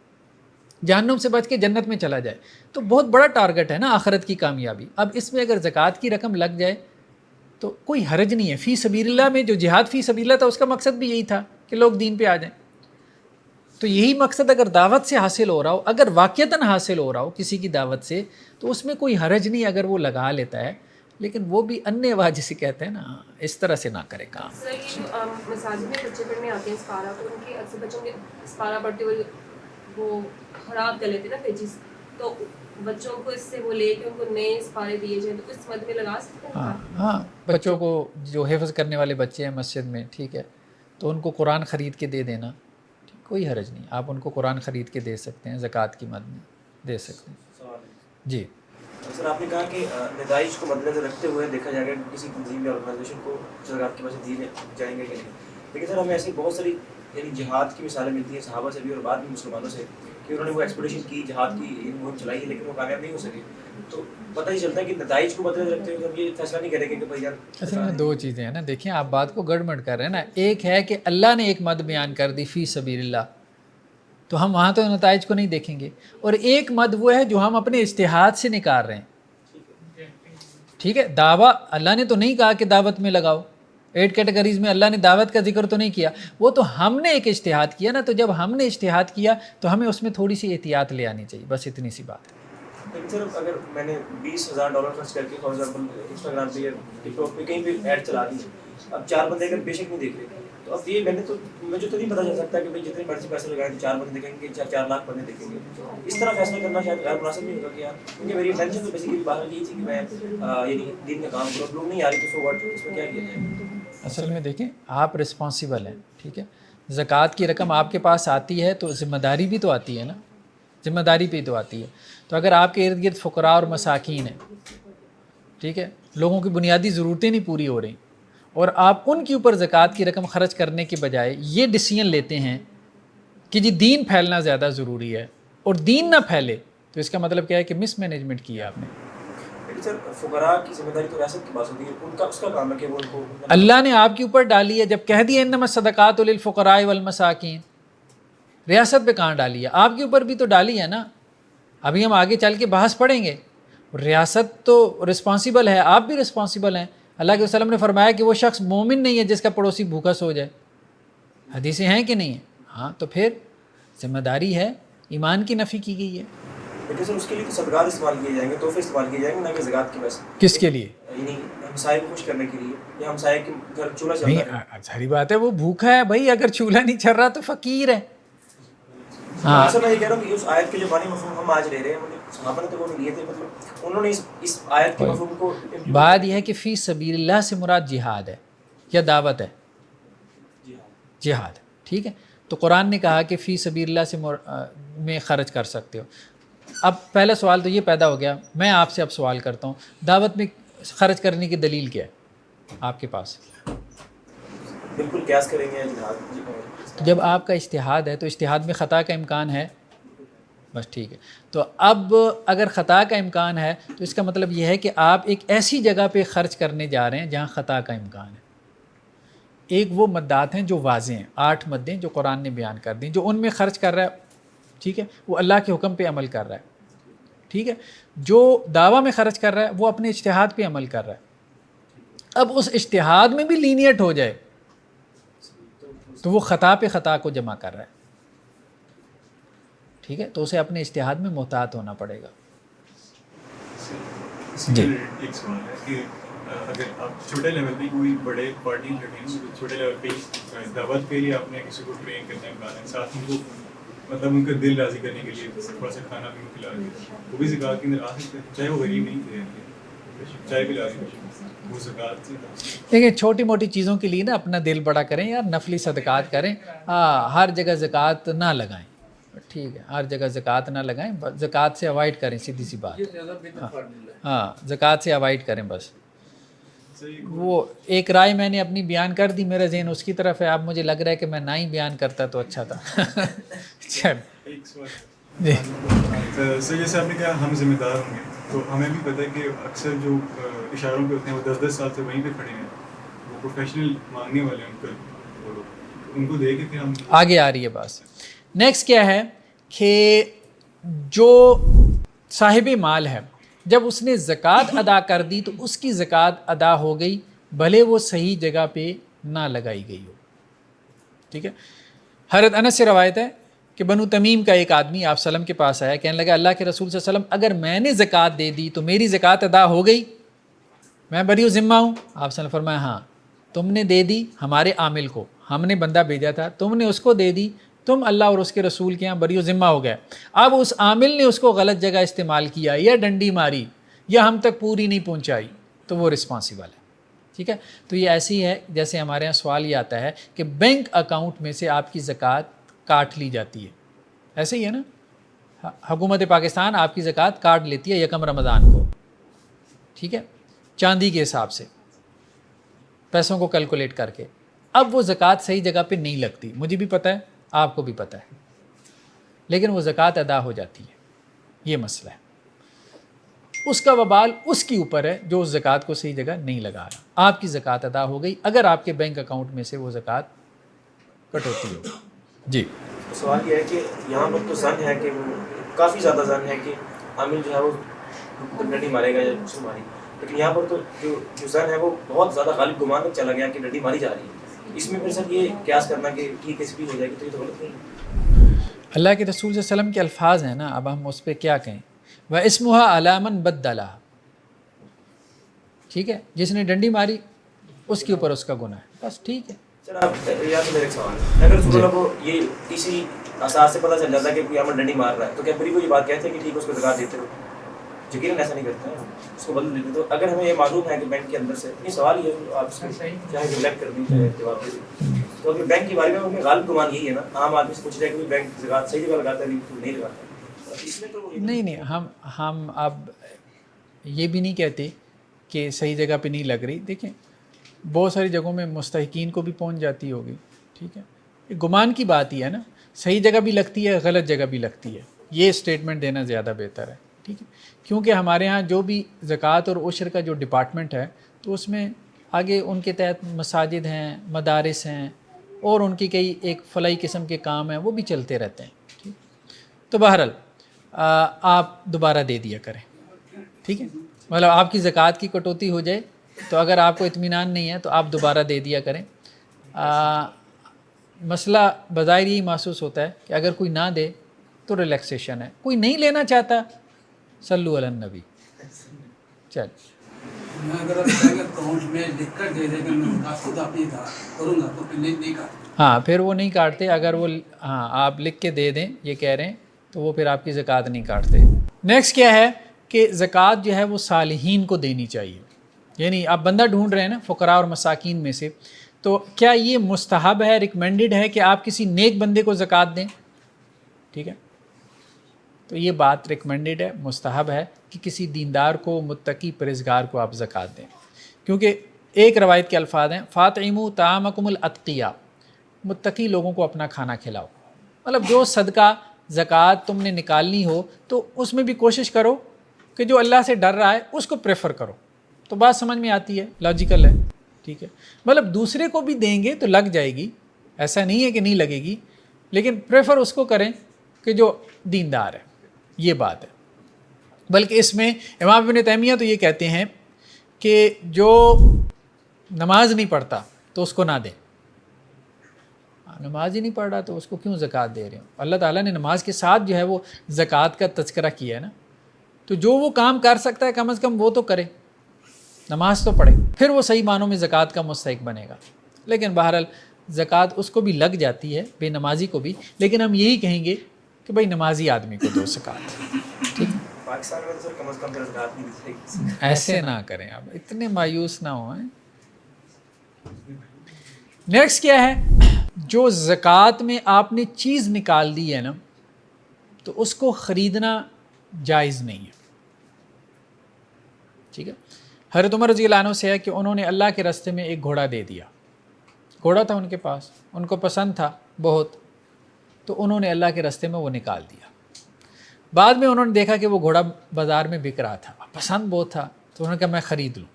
A: جہنم سے بچ کے جنت میں چلا جائے تو بہت بڑا ٹارگٹ ہے نا آخرت کی کامیابی. اب اس میں اگر زکوٰۃ کی رقم لگ جائے تو کوئی حرج نہیں ہے. فی سبیل اللہ میں جو جہاد فی سبیل اللہ تھا، اس کا مقصد بھی یہی تھا کہ لوگ دین پہ آ جائیں. تو یہی مقصد اگر دعوت سے حاصل ہو رہا ہو، اگر واقعتاً حاصل ہو رہا ہو کسی کی دعوت سے، تو اس میں کوئی حرج نہیں اگر وہ لگا لیتا ہے. لیکن وہ بھی انے واہ جسے کہتے ہیں نا، اس طرح سے نہ کرے کام.
F: سر یہ جو مساجد میں بچے پڑھنے آتے ہیں اسپارہ، تو ان کے اکثر بچوں کے اسپارہ پڑھتے ہوئے وہ خراب کر لیتے ہیں نا پیجز، تو بچوں کو اس سے وہ لے کے ان کو نئے سپارے دیے جائیں تو اس مد میں لگا سکتے ہیں؟
A: ہاں بچوں کو جو حفظ کرنے والے بچے ہیں مسجد میں، ٹھیک ہے، تو ان کو قرآن خرید کے دے دینا، کوئی حرج نہیں، آپ ان کو قرآن خرید کے دے سکتے ہیں، زکوٰۃ کی مد میں دے سکتے ہیں.
B: سوال ہے
A: جی
B: سر، آپ نے کہا کہ نتائج کو مد نظر رکھتے ہوئے دیکھا جائے گا کہ کسی تنظیم یا آرگنائزیشن کو زکوٰۃ کے پیسے دیے جائیں گے کہ نہیں، لیکن سر ہمیں ایسی بہت ساری یعنی جہاد کی مثالیں ملتی ہیں صحابہ سے بھی اور بعد میں مسلمانوں سے کہ انہوں نے وہ ایکسپیڈیشن کی، جہاد کی مہم چلائی ہے، لیکن وہ کامیاب نہیں ہو سکی. تو پتہ ہی چلتا ہے کہ نتائج کو مد نظر رکھتے ہوئے ہم یہ فیصلہ نہیں کریں گے کہ بھائی یار
A: اصل میں دو چیزیں ہیں نا، دیکھیں آپ بات کو گڑبڑ کر رہے ہیں نا. ایک ہے کہ اللہ نے ایک مد بیان کر دی فی سبیل اللہ، تو ہم وہاں تو نتائج کو نہیں دیکھیں گے، اور ایک مد وہ ہے جو ہم اپنے اجتہاد سے نکال رہے ہیں. ٹھیک ہے، دعویٰ اللہ نے تو نہیں کہا کہ دعوت میں لگاؤ، 8 کیٹیگریز میں اللہ نے دعوت کا ذکر تو نہیں کیا، وہ تو ہم نے ایک اجتہاد کیا نا. تو جب ہم نے اجتہاد کیا تو ہمیں اس میں تھوڑی سی احتیاط لے آنی چاہیے، بس اتنی سی بات ہے.
B: لیکن سر اگر میں نے $20,000 خرچ کر کے فار ایگزامپل انسٹاگرام پہ یا ٹک ٹاک پہ کہیں پہ ایڈ چلا دی، اب 4 بندے اگر بے شک نہیں دیکھ رہے، تو اب یہ مجھے تو نہیں پتا چل سکتا کہ بھائی جتنے مرضی پیسے لگائیں تو 4 بندے دیکھیں گے، 4 لاکھ بندے دیکھیں گے. اس طرح فیصلہ کرنا شاید غیر مناسب نہیں ہوگا کہ یار، کیونکہ میری انٹینشن تو بیسیکلی باہر یہ تھی کہ میں یعنی دین کا کام کروں، لوگ نہیں آ رہے تو سو واٹ، اس میں کیا کیا جائے.
A: اصل میں دیکھیں آپ رسپانسیبل ہیں، ٹھیک ہے، زکوٰۃ کی رقم آپ کے پاس آتی ہے تو ذمہ داری بھی تو آتی ہے نا، ذمہ داری پہ تو آتی ہے. تو اگر آپ کے ارد گرد فقراء اور مساکین ہیں، ٹھیک ہے، لوگوں کی بنیادی ضرورتیں نہیں پوری ہو رہی، اور آپ ان کے اوپر زکوٰۃ کی رقم خرچ کرنے کے بجائے یہ ڈیسیژن لیتے ہیں کہ جی دین پھیلنا زیادہ ضروری ہے اور دین نہ پھیلے، تو اس کا مطلب کیا ہے کہ مس مینجمنٹ کی ہے آپ نے.
B: لیکن سر فقراء کی ذمہ داری تو ریاست کے پاس ہوتی ہے، ان کا اس کا کام ہے کہ وہ ان کو
A: اللہ نے آپ کے اوپر ڈالی ہے. جب کہہ دیا انما الصدقات للفقراء والمساکین، ریاست پہ کہاں ڈالی ہے؟ آپ کے اوپر بھی تو ڈالی ہے نا. ابھی ہم آگے چل کے بحث پڑھیں گے، ریاست تو رسپانسیبل ہے، آپ بھی رسپانسیبل ہیں. اللہ کے وسلم نے فرمایا کہ وہ شخص مومن نہیں ہے جس کا پڑوسی بھوکا سو جائے. حدیثیں ہیں کہ نہیں ہیں؟ ہاں، تو پھر ذمہ داری ہے، ایمان کی نفی کی گئی ہے.
B: لیکن سر اس کے لیے تو صدقات استعمال کیے جائیں گے، تحفے استعمال کیے جائیں گے، نہ کہ زکوٰۃ کے پیسے.
A: کس کے لیے؟
B: یعنی ہمسائے کو خوش کرنے کے لیے، یا ہمسائے کے گھر چولہا چل رہا ہے.
A: نہیں، ساری بات ہے، وہ بھوکا ہے بھائی، اگر چولہا نہیں چل رہا تو فقیر ہے. ہاں،
B: سر میں یہ کہہ رہا ہوں کہ اس آیت کے جو معنی مفہوم ہم آج لے رہے ہیں، صحابہ نے تو وہ نہیں لیے تھے، مطلب انہوں نے اس آیت کے مفہوم کو
A: بات یہ ہے کہ فی سبیل اللہ سے مراد جہاد ہے یا دعوت ہے؟ جہاد، ٹھیک ہے. تو قرآن نے کہا کہ فی سبیل اللہ سے میں خرچ کر سکتے ہو. اب پہلا سوال تو یہ پیدا ہو گیا، میں آپ سے اب سوال کرتا ہوں، دعوت میں خرچ کرنے کی دلیل کیا ہے آپ کے پاس؟
B: بالکل قیاس کریں گے جہاد.
A: تو جب آپ کا اجتہاد ہے تو اجتہاد میں خطا کا امکان ہے، بس ٹھیک ہے. تو اب اگر خطا کا امکان ہے تو اس کا مطلب یہ ہے کہ آپ ایک ایسی جگہ پہ خرچ کرنے جا رہے ہیں جہاں خطا کا امکان ہے. ایک وہ مدات ہیں جو واضح ہیں، 8 مدیں جو قرآن نے بیان کر دیں، جو ان میں خرچ کر رہا ہے، ٹھیک ہے، وہ اللہ کے حکم پہ عمل کر رہا ہے، ٹھیک ہے. جو دعویٰ میں خرچ کر رہا ہے وہ اپنے اجتہاد پہ عمل کر رہا ہے. اب اس اجتہاد میں بھی لینیٹ ہو جائے تو وہ خطا پہ خطا کو جمع کر رہا ہے، ٹھیک ہے. تو اسے اپنے اجتہاد میں محتاط ہونا پڑے گا.
E: جی ایک سوال ہے کہ اگر آپ چھوٹے لیول پہ کوئی بڑے پارٹی جو ہے چھوٹے لیول پہ دعوت کے لیے آپ نے کسی کو ٹرین کرنا ہے، ساتھ ہی مطلب ان کا دل راضی کرنے کے لیے تھوڑا سا کھانا بھی کھلا دیا، وہ بھی زکوٰۃ کے اندر آ سکتے ہیں، چاہے وہ غریب نہیں تھے، چائے بھی لا دیں، وہ زکوٰۃ سے.
A: دیکھیں چھوٹی موٹی چیزوں کے لیے نا اپنا دل بڑا کریں یار، نفلی صدقات کریں. ہر جگہ زکوٰۃ نہ لگائیں، ٹھیک ہے، ہر جگہ زکوٰۃ نہ لگائیں، زکوٰۃ سے اوائڈ کریں، سیدھی سی بات.
C: یہ زیادہ بہتر فارمولا ہے.
A: ہاں، زکوٰۃ سے اوائڈ کریں بس. وہ ایک رائے میں نے اپنی بیان کر دی، میرا ذہن اس کی طرف ہے. اب مجھے لگ رہا ہے کہ میں نہ ہی بیان کرتا تو اچھا تھا. چل
E: ایک سوال
A: جی.
E: سر جیسے آپ نے کہا ہم ذمہ دار ہوں گے، تو ہمیں بھی پتہ ہے کہ اکثر جو اشاروں پہ ہوتے ہیں وہ 10 سال سے وہیں پہ کھڑے ہیں، وہ پروفیشنل مانگنے والے ہیں، وہ لوگ ان کو دے کے پھر ہم
A: آگے آ رہی ہے بات. نیکسٹ کیا ہے کہ جو صاحب مال ہے جب اس نے زکوٰۃ ادا کر دی تو اس کی زکوٰۃ ادا ہو گئی، بھلے وہ صحیح جگہ پہ نہ لگائی گئی ہو، ٹھیک ہے. حضرت انس سے روایت ہے کہ بنو تمیم کا ایک آدمی آپ صلی اللہ علیہ وسلم کے پاس آیا، کہنے لگا اللہ کے رسول صلی اللہ علیہ وسلم اگر میں نے زکوٰۃ دے دی تو میری زکوٰۃ ادا ہو گئی، میں بری ذمہ ہوں؟ آپ صلی اللہ علیہ وسلم فرمایا ہاں، تم نے دے دی ہمارے عامل کو، ہم نے بندہ بھیجا تھا، تم نے اس کو دے دی، تم اللہ اور اس کے رسول کے یہاں بری و ذمہ ہو گئے. اب اس عامل نے اس کو غلط جگہ استعمال کیا یا ڈنڈی ماری یا ہم تک پوری نہیں پہنچائی تو وہ رسپانسیبل ہے. ٹھیک ہے. تو یہ ایسی ہے جیسے ہمارے یہاں سوال یہ آتا ہے کہ بینک اکاؤنٹ میں سے آپ کی زکوٰۃ کاٹ لی جاتی ہے. ایسے ہی ہے نا, حکومت پاکستان آپ کی زکوٰۃ کاٹ لیتی ہے یکم رمضان کو. ٹھیک ہے, چاندی کے حساب سے پیسوں کو کیلکولیٹ کر کے. اب وہ زکوٰۃ صحیح جگہ پہ نہیں لگتی, مجھے بھی پتہ ہے, آپ کو بھی پتہ ہے, لیکن وہ زکوٰۃ ادا ہو جاتی ہے. یہ مسئلہ ہے. اس کا وبال اس کے اوپر ہے جو اس زکوٰۃ کو صحیح جگہ نہیں لگا رہا. آپ کی زکوٰۃ ادا ہو گئی اگر آپ کے بینک اکاؤنٹ میں سے وہ زکوٰۃ کٹوتی ہو. جی
B: سوال یہ ہے کہ یہاں پر تو زن ہے کہ کافی زیادہ زن ہے کہ عامل جو ہے وہ ڈنڈی مارے گا یا کچھ ماری, لیکن یہاں پر تو جو زن ہے وہ بہت زیادہ غالب گمان میں چلا گیا کہ ڈنڈی ماری جا رہی ہے. اس میں پھر سر یہ قیاس کرنا کہ ٹھیک ہے بھی ہو جائے گی تو یہ تو غلط نہیں ہے.
A: اللہ کے رسول صلی اللہ علیہ وسلم کے الفاظ ہیں نا, اب ہم اس پہ کیا کہیں. وَإِسْمُهَا عَلَىٰ مَنْ بَدَّلَهَا. ٹھیک ہے, جس نے ڈنڈی ماری اس کے اوپر اس کا گناہ ہے, بس ٹھیک ہے.
B: سر آپ یہاں سے میرا ایک سوال ہے, اگر رسول اللہ کو یہ کسی اساس سے پتہ چل جاتا ہے کہ کوئی عمل ڈنڈی مار رہا ہے تو کیا پھر کو یہ بات کہتے ہیں کہ ٹھیک ہے اس کو زکوٰۃ دیتے ہو؟ یقیناً ایسا نہیں کرتے ہیں, اس کو بدل دیتے. تو اگر ہمیں یہ معلوم ہے کہ بینک کے اندر سے یہ سوال یہ آپ سے چاہے ریلیکٹ کر دیں چاہے جواب دے دیں, تو اگر بینک کے بارے میں غالب گمان یہی ہے نا, عام آدمی سے پوچھ رہے کہ بینک زکوٰۃ صحیح جگہ لگاتا ہے نہیں لگاتا, اس میں تو
A: نہیں ہم اب یہ بھی نہیں کہتے کہ صحیح جگہ پہ نہیں لگ رہی. دیکھیں بہت ساری جگہوں میں مستحقین کو بھی پہنچ جاتی ہوگی. ٹھیک ہے, یہ گمان کی بات ہی ہے نا, صحیح جگہ بھی لگتی ہے غلط جگہ بھی لگتی ہے. یہ اسٹیٹمنٹ دینا زیادہ بہتر ہے. ٹھیک ہے, کیونکہ ہمارے ہاں جو بھی زکوٰۃ اور عشر کا جو ڈپارٹمنٹ ہے تو اس میں آگے ان کے تحت مساجد ہیں, مدارس ہیں, اور ان کی کئی ایک فلاحی قسم کے کام ہیں وہ بھی چلتے رہتے ہیں. ٹھیک, تو بہرحال آپ دوبارہ دے دیا کریں. ٹھیک ہے, مطلب آپ کی زکوٰۃ کی کٹوتی ہو جائے تو اگر آپ کو اطمینان نہیں ہے تو آپ دوبارہ دے دیا کریں. مسئلہ بظاہر یہی محسوس ہوتا ہے کہ اگر کوئی نہ دے تو ریلیکسیشن ہے, کوئی نہیں لینا چاہتا صلو علی النبی. چل
G: میں اگر بینک اکاؤنٹ میں لکھ کر دے دے کہ میں خود اپنی کروں گا تو پھر نہیں کاٹتے.
A: ہاں پھر وہ نہیں کاٹتے. اگر وہ آپ لکھ کے دے دیں یہ کہہ رہے ہیں تو وہ پھر آپ کی زکوٰۃ نہیں کاٹتے. نیکسٹ کیا ہے کہ زکوٰۃ جو ہے وہ صالحین کو دینی چاہیے. یعنی آپ بندہ ڈھونڈ رہے ہیں نا فقراء اور مساکین میں سے, تو کیا یہ مستحب ہے, ریکمینڈڈ ہے کہ آپ کسی نیک بندے کو زکوٰۃ دیں؟ ٹھیک ہے, تو یہ بات ریکمینڈڈ ہے, مستحب ہے کہ کسی دیندار کو, متقی پرہیزگار کو آپ زکوٰۃ دیں. کیونکہ ایک روایت کے الفاظ ہیں فاطعموا طعامکم الاتقیاء, متقی لوگوں کو اپنا کھانا کھلاؤ. مطلب جو صدقہ زکوٰۃ تم نے نکالنی ہو تو اس میں بھی کوشش کرو کہ جو اللہ سے ڈر رہا ہے اس کو پریفر کرو. تو بات سمجھ میں آتی ہے, لاجیکل ہے. ٹھیک ہے, مطلب دوسرے کو بھی دیں گے تو لگ جائے گی, ایسا نہیں ہے کہ نہیں لگے گی, لیکن پریفر اس کو کریں کہ جو دیندار ہے. یہ بات ہے. بلکہ اس میں امام ابن تیمیہ تو یہ کہتے ہیں کہ جو نماز نہیں پڑھتا تو اس کو نہ دیں. نماز ہی نہیں پڑھ رہا تو اس کو کیوں زکوٰۃ دے رہے ہو؟ اللہ تعالیٰ نے نماز کے ساتھ جو ہے وہ زکوٰۃ کا تذکرہ کیا ہے نا, تو جو وہ کام کر سکتا ہے کم از کم وہ تو کرے, نماز تو پڑھے, پھر وہ صحیح معنوں میں زکوٰۃ کا مستحق بنے گا. لیکن بہرحال زکوٰۃ اس کو بھی لگ جاتی ہے, بے نمازی کو بھی, لیکن ہم یہی کہیں گے کہ بھائی نمازی آدمی کو دو زکوٰۃ. ٹھیک ہے,
B: پاکستان میں سر کم از کم زکوٰۃ نہیں دی جائے گی.
A: ایسے نہ کریں, آپ اتنے مایوس نہ ہوں. نیکسٹ کیا ہے, جو زکوٰۃ میں آپ نے چیز نکال دی ہے نا تو اس کو خریدنا جائز نہیں ہے. ٹھیک ہے, حضرت عمر رضی اللہ عنہ سے ہے کہ انہوں نے اللہ کے راستے میں ایک گھوڑا دے دیا. گھوڑا تھا ان کے پاس, ان کو پسند تھا بہت, تو انہوں نے اللہ کے راستے میں وہ نکال دیا. بعد میں انہوں نے دیکھا کہ وہ گھوڑا بازار میں بک رہا تھا, پسند بہت تھا, تو انہوں نے کہا میں خرید لوں,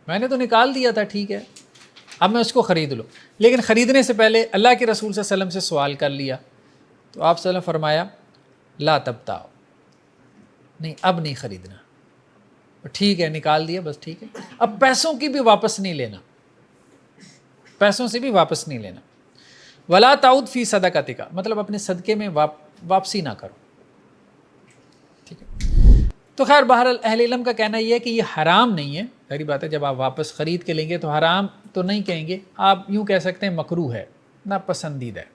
A: میں نے تو نکال دیا تھا, ٹھیک ہے اب میں اس کو خرید لوں. لیکن خریدنے سے پہلے اللہ کے رسول صلی اللہ علیہ وسلم سے سوال کر لیا, تو آپ صلی اللہ علیہ وسلم فرمایا لا تبتاؤ, نہیں اب نہیں خریدنا. ٹھیک ہے نکال دیا, بس ٹھیک ہے. اب پیسوں کی بھی واپس نہیں لینا, پیسوں سے بھی واپس نہیں لینا. ولا تعود فی صدقتک, مطلب اپنے صدقے میں واپسی نہ کرو. ٹھیک ہے, تو خیر بہرحال اہل علم کا کہنا یہ ہے کہ یہ حرام نہیں ہے. ظاہری بات ہے جب آپ واپس خرید کے لیں گے تو حرام تو نہیں کہیں گے, آپ یوں کہہ سکتے ہیں مکروہ ہے, ناپسندیدہ ہے.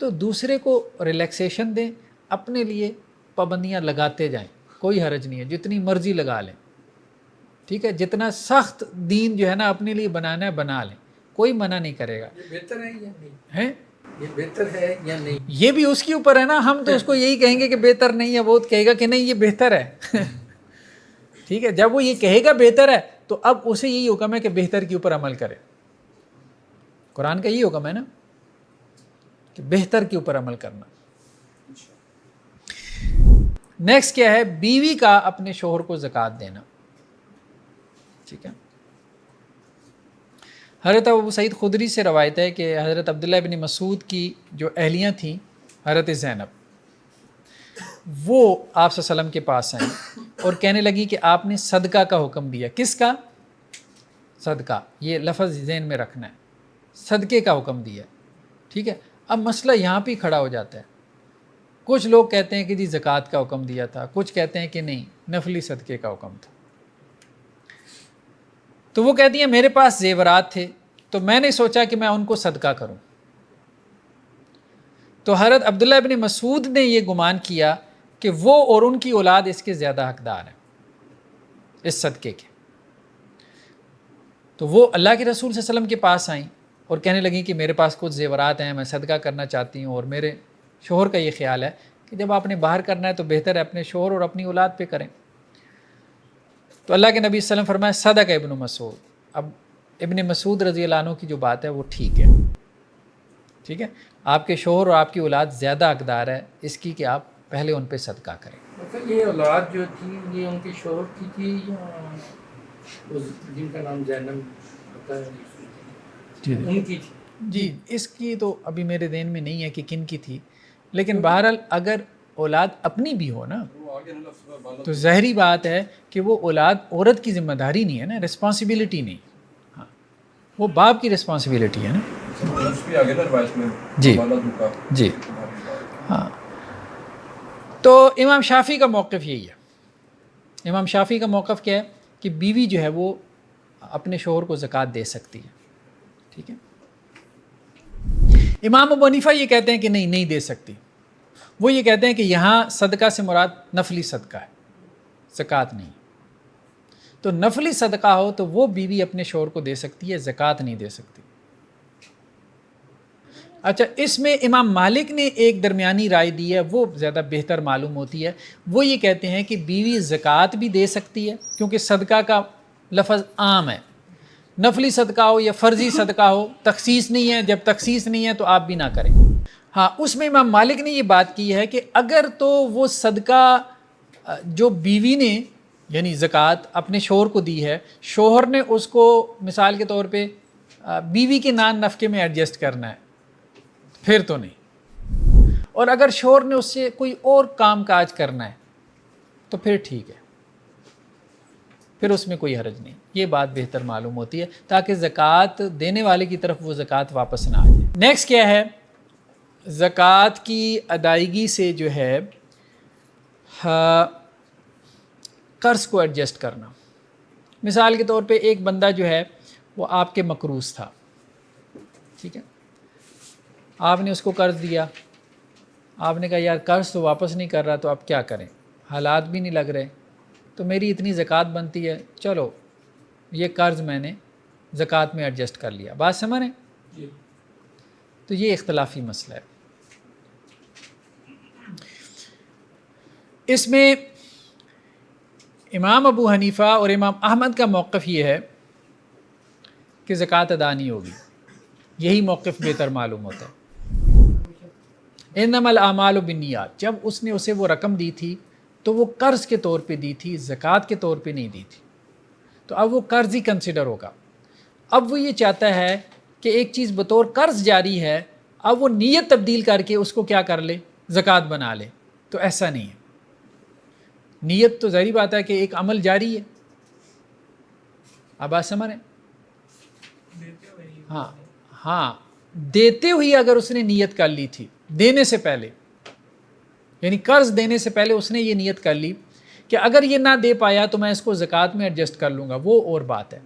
A: تو دوسرے کو ریلیکسیشن دیں، اپنے لیے پابندیاں لگاتے جائیں، کوئی حرج نہیں ہے، جتنی مرضی لگا لیں، ٹھیک ہے، جتنا سخت دین جو ہے نا اپنے لیے بنانا ہے بنا لیں، کوئی منع نہیں کرے گا.
C: یہ بہتر ہے یا نہیں؟
A: ہیں
C: یہ بہتر ہے یا نہیں؟
A: یہ بھی اس کے اوپر ہے نا، ہم تو اس کو یہی کہیں گے کہ بہتر نہیں ہے، وہ کہے گا کہ نہیں یہ بہتر ہے. ٹھیک ہے، جب وہ یہ کہے گا بہتر ہے تو اب اسے یہی حکم ہے کہ بہتر کے اوپر عمل کرے. قرآن کا یہی حکم ہے نا کہ بہتر کے اوپر عمل کرنا. نیکسٹ کیا ہے؟ بیوی کا اپنے شوہر کو زکوٰۃ دینا. ٹھیک ہے، حضرت ابو سعید خدری سے روایت ہے کہ حضرت عبداللہ بن مسعود کی جو اہلیاں تھیں حضرت زینب، وہ آپ صلی اللہ علیہ وسلم کے پاس آئیں اور کہنے لگی کہ آپ نے صدقہ کا حکم دیا. کس کا؟ صدقہ، یہ لفظ ذہن میں رکھنا ہے، صدقے کا حکم دیا. ٹھیک ہے، اب مسئلہ یہاں پہ کھڑا ہو جاتا ہے. کچھ لوگ کہتے ہیں کہ جی زکوٰۃ کا حکم دیا تھا، کچھ کہتے ہیں کہ نہیں نفلی صدقے کا حکم تھا. تو وہ کہتی ہیں میرے پاس زیورات تھے تو میں نے سوچا کہ میں ان کو صدقہ کروں. تو حضرت عبداللہ بن مسعود نے یہ گمان کیا کہ وہ اور ان کی اولاد اس کے زیادہ حقدار ہیں اس صدقے کے. تو وہ اللہ کے رسول صلی اللہ علیہ وسلم کے پاس آئیں اور کہنے لگیں کہ میرے پاس کچھ زیورات ہیں، میں صدقہ کرنا چاہتی ہوں، اور میرے شوہر کا یہ خیال ہے کہ جب آپ نے باہر کرنا ہے تو بہتر ہے اپنے شوہر اور اپنی اولاد پہ کریں. تو اللہ کے نبی صلی اللہ علیہ وسلم فرمایا صدق ابن مسعود. اب ابن مسعود رضی اللہ عنہ کی جو بات ہے وہ ٹھیک ہے. ٹھیک ہے، آپ کے شوہر اور آپ کی اولاد زیادہ حقدار ہے اس کی کہ آپ پہلے ان پہ صدقہ کریں.
C: مطلب یہ اولاد جو تھی یہ ان کے شوہر کی تھی یا جن کا نام زینب ہوتا ہے ان کی تھی؟
A: جی اس کی تو ابھی میرے ذہن میں نہیں ہے کہ کن کی تھی، لیکن بہرحال اگر اولاد اپنی بھی ہو نا تو ظاہری بات ہے کہ وہ اولاد عورت کی ذمہ داری نہیں ہے نا، رسپانسبلٹی نہیں. ہاں، وہ باپ کی رسپانسبلٹی ہے نا. جی جی ہاں. تو امام شافعی کا موقف یہی ہے. امام شافعی کا موقف کیا ہے کہ بیوی جو ہے وہ اپنے شوہر کو زکوٰۃ دے سکتی ہے. ٹھیک ہے، امام ابو حنیفہ یہ کہتے ہیں کہ نہیں دے سکتی. وہ یہ کہتے ہیں کہ یہاں صدقہ سے مراد نفلی صدقہ ہے، زکوٰۃ نہیں. تو نفلی صدقہ ہو تو وہ بیوی اپنے شوہر کو دے سکتی ہے، زکوٰۃ نہیں دے سکتی. اچھا، اس میں امام مالک نے ایک درمیانی رائے دی ہے، وہ زیادہ بہتر معلوم ہوتی ہے. وہ یہ کہتے ہیں کہ بیوی زکوٰۃ بھی دے سکتی ہے کیونکہ صدقہ کا لفظ عام ہے. نفلی صدقہ ہو یا فرضی صدقہ ہو، تخصیص نہیں ہے. جب تخصیص نہیں ہے تو آپ بھی نہ کریں. ہاں، اس میں امام مالک نے یہ بات کی ہے کہ اگر تو وہ صدقہ جو بیوی نے یعنی زکوٰۃ اپنے شوہر کو دی ہے، شوہر نے اس کو مثال کے طور پہ بیوی کے نان نفقے میں ایڈجسٹ کرنا ہے، پھر تو نہیں. اور اگر شوہر نے اس سے کوئی اور کام کاج کرنا ہے تو پھر ٹھیک ہے، پھر اس میں کوئی حرج نہیں. یہ بات بہتر معلوم ہوتی ہے تاکہ زکوٰۃ دینے والے کی طرف وہ زکوٰۃ واپس نہ آ جائے. نیکسٹ کیا ہے؟ زکوٰۃ کی ادائیگی سے جو ہے قرض کو ایڈجسٹ کرنا. مثال کے طور پہ ایک بندہ جو ہے وہ آپ کے مقروض تھا. ٹھیک ہے، آپ نے اس کو قرض دیا، آپ نے کہا یار قرض تو واپس نہیں کر رہا تو اب کیا کریں، حالات بھی نہیں لگ رہے، تو میری اتنی زکوٰۃ بنتی ہے، چلو یہ قرض میں نے زکوٰۃ میں ایڈجسٹ کر لیا. بات سمجھ رہے ہیں؟ تو یہ اختلافی مسئلہ ہے. اس میں امام ابو حنیفہ اور امام احمد کا موقف یہ ہے کہ زکوٰۃ ادا نہیں ہوگی. یہی موقف بہتر معلوم ہوتا ہے. انما الاعمال بالنیات، جب اس نے اسے وہ رقم دی تھی تو وہ قرض کے طور پہ دی تھی، زکوٰۃ کے طور پہ نہیں دی تھی، تو اب وہ قرض ہی کنسیڈر ہوگا. اب وہ یہ چاہتا ہے کہ ایک چیز بطور قرض جاری ہے، اب وہ نیت تبدیل کر کے اس کو کیا کر لے، زکوٰۃ بنا لے. تو ایسا نہیں ہے. نیت تو ظاہری بات ہے کہ ایک عمل جاری ہے. اب بات سمجھ رہے ہیں؟ ہاں دیتے ہوئی اگر اس نے نیت کر لی تھی دینے سے پہلے، یعنی قرض دینے سے پہلے اس نے یہ نیت کر لی کہ اگر یہ نہ دے پایا تو میں اس کو زکوٰۃ میں ایڈجسٹ کر لوں گا، وہ اور بات ہے.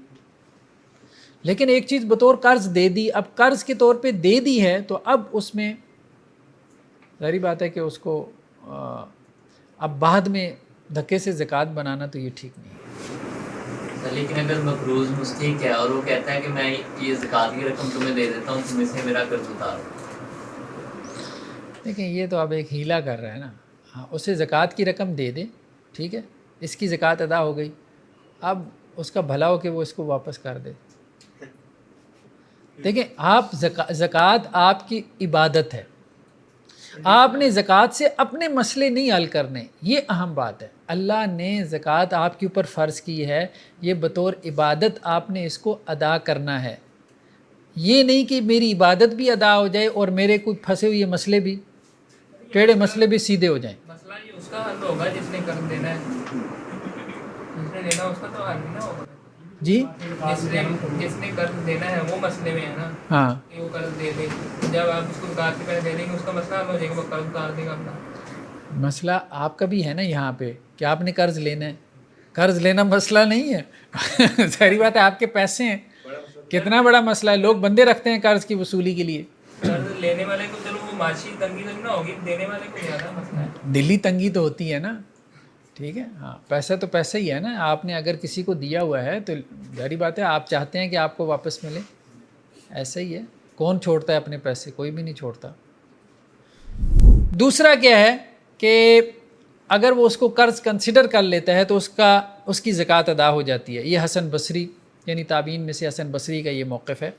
A: لیکن ایک چیز بطور قرض دے دی، اب قرض کے طور پہ دے دی ہے تو اب اس میں ظاہری بات ہے کہ اس کو اب بعد میں دھکے سے زکوٰۃ بنانا تو یہ ٹھیک نہیں ہے.
H: لیکن اگر مقروض مستحق ہے اور وہ کہتا ہے کہ میں یہ زکوٰۃ کی رقم تمہیں دے دیتا ہوں، تم اس سے میرا قرض اتارو.
A: لیکن یہ تو اب ایک ہیلا کر رہا ہے نا. ہاں اسے زکوٰۃ کی رقم دے دے، ٹھیک ہے، اس کی زکوٰۃ ادا ہو گئی، اب اس کا بھلا ہو کہ وہ اس کو واپس کر دے. دیکھیں آپ زکوٰۃ آپ کی عبادت ہے، آپ نے زکوٰۃ سے اپنے مسئلے نہیں حل کرنے، یہ اہم بات ہے. اللہ نے زکوٰۃ آپ کے اوپر فرض کی ہے، یہ بطور عبادت آپ نے اس کو ادا کرنا ہے. یہ نہیں کہ میری عبادت بھی ادا ہو جائے اور میرے کوئی پھنسے ہوئے مسئلے بھی، ٹیڑھے مسئلے بھی سیدھے ہو جائیں.
D: مسئلہ یہ اس کا حل ہوگا جس نے قرض دینا ہے، جس نے دینا اس کا تو حل نہیں نہ ہوگا.
A: جی
D: جس نے قرض دینا ہے وہ مسئلے میں ہے نا
A: ہاں،
D: کہ وہ قرض دے دے. جب آپ اس کو زکوٰۃ کے پیسے دے دیں گے اس کا مسئلہ حل ہو جائے گا، وہ قرض اتار دے گا اپنا.
A: مسئلہ آپ کا بھی ہے نا یہاں پہ کہ آپ نے قرض لینا ہے. قرض لینا مسئلہ نہیں ہے ظاہری بات ہے آپ کے پیسے ہیں، کتنا بڑا مسئلہ ہے. لوگ بندے رکھتے ہیں قرض کی وصولی کے لیے.
D: قرض لینے والے کو چلو وہ معاشی تنگی تو نہ ہوگی، دینے والے کو زیادہ مسئلہ ہے.
A: دلی تنگی تو ہوتی ہے نا، ٹھیک ہے. ہاں پیسہ تو پیسہ ہی ہے نا. آپ نے اگر کسی کو دیا ہوا ہے تو ظاہری بات ہے آپ چاہتے ہیں کہ آپ کو واپس ملے. ایسا ہی ہے، کون چھوڑتا ہے اپنے پیسے؟ کوئی بھی نہیں چھوڑتا. دوسرا کیا ہے کہ اگر وہ اس کو قرض کنسیڈر کر لیتا ہے تو اس کی زکوٰۃ ادا ہو جاتی ہے. یہ حسن بصری یعنی تابعین میں سے حسن بصری کا یہ موقف ہے.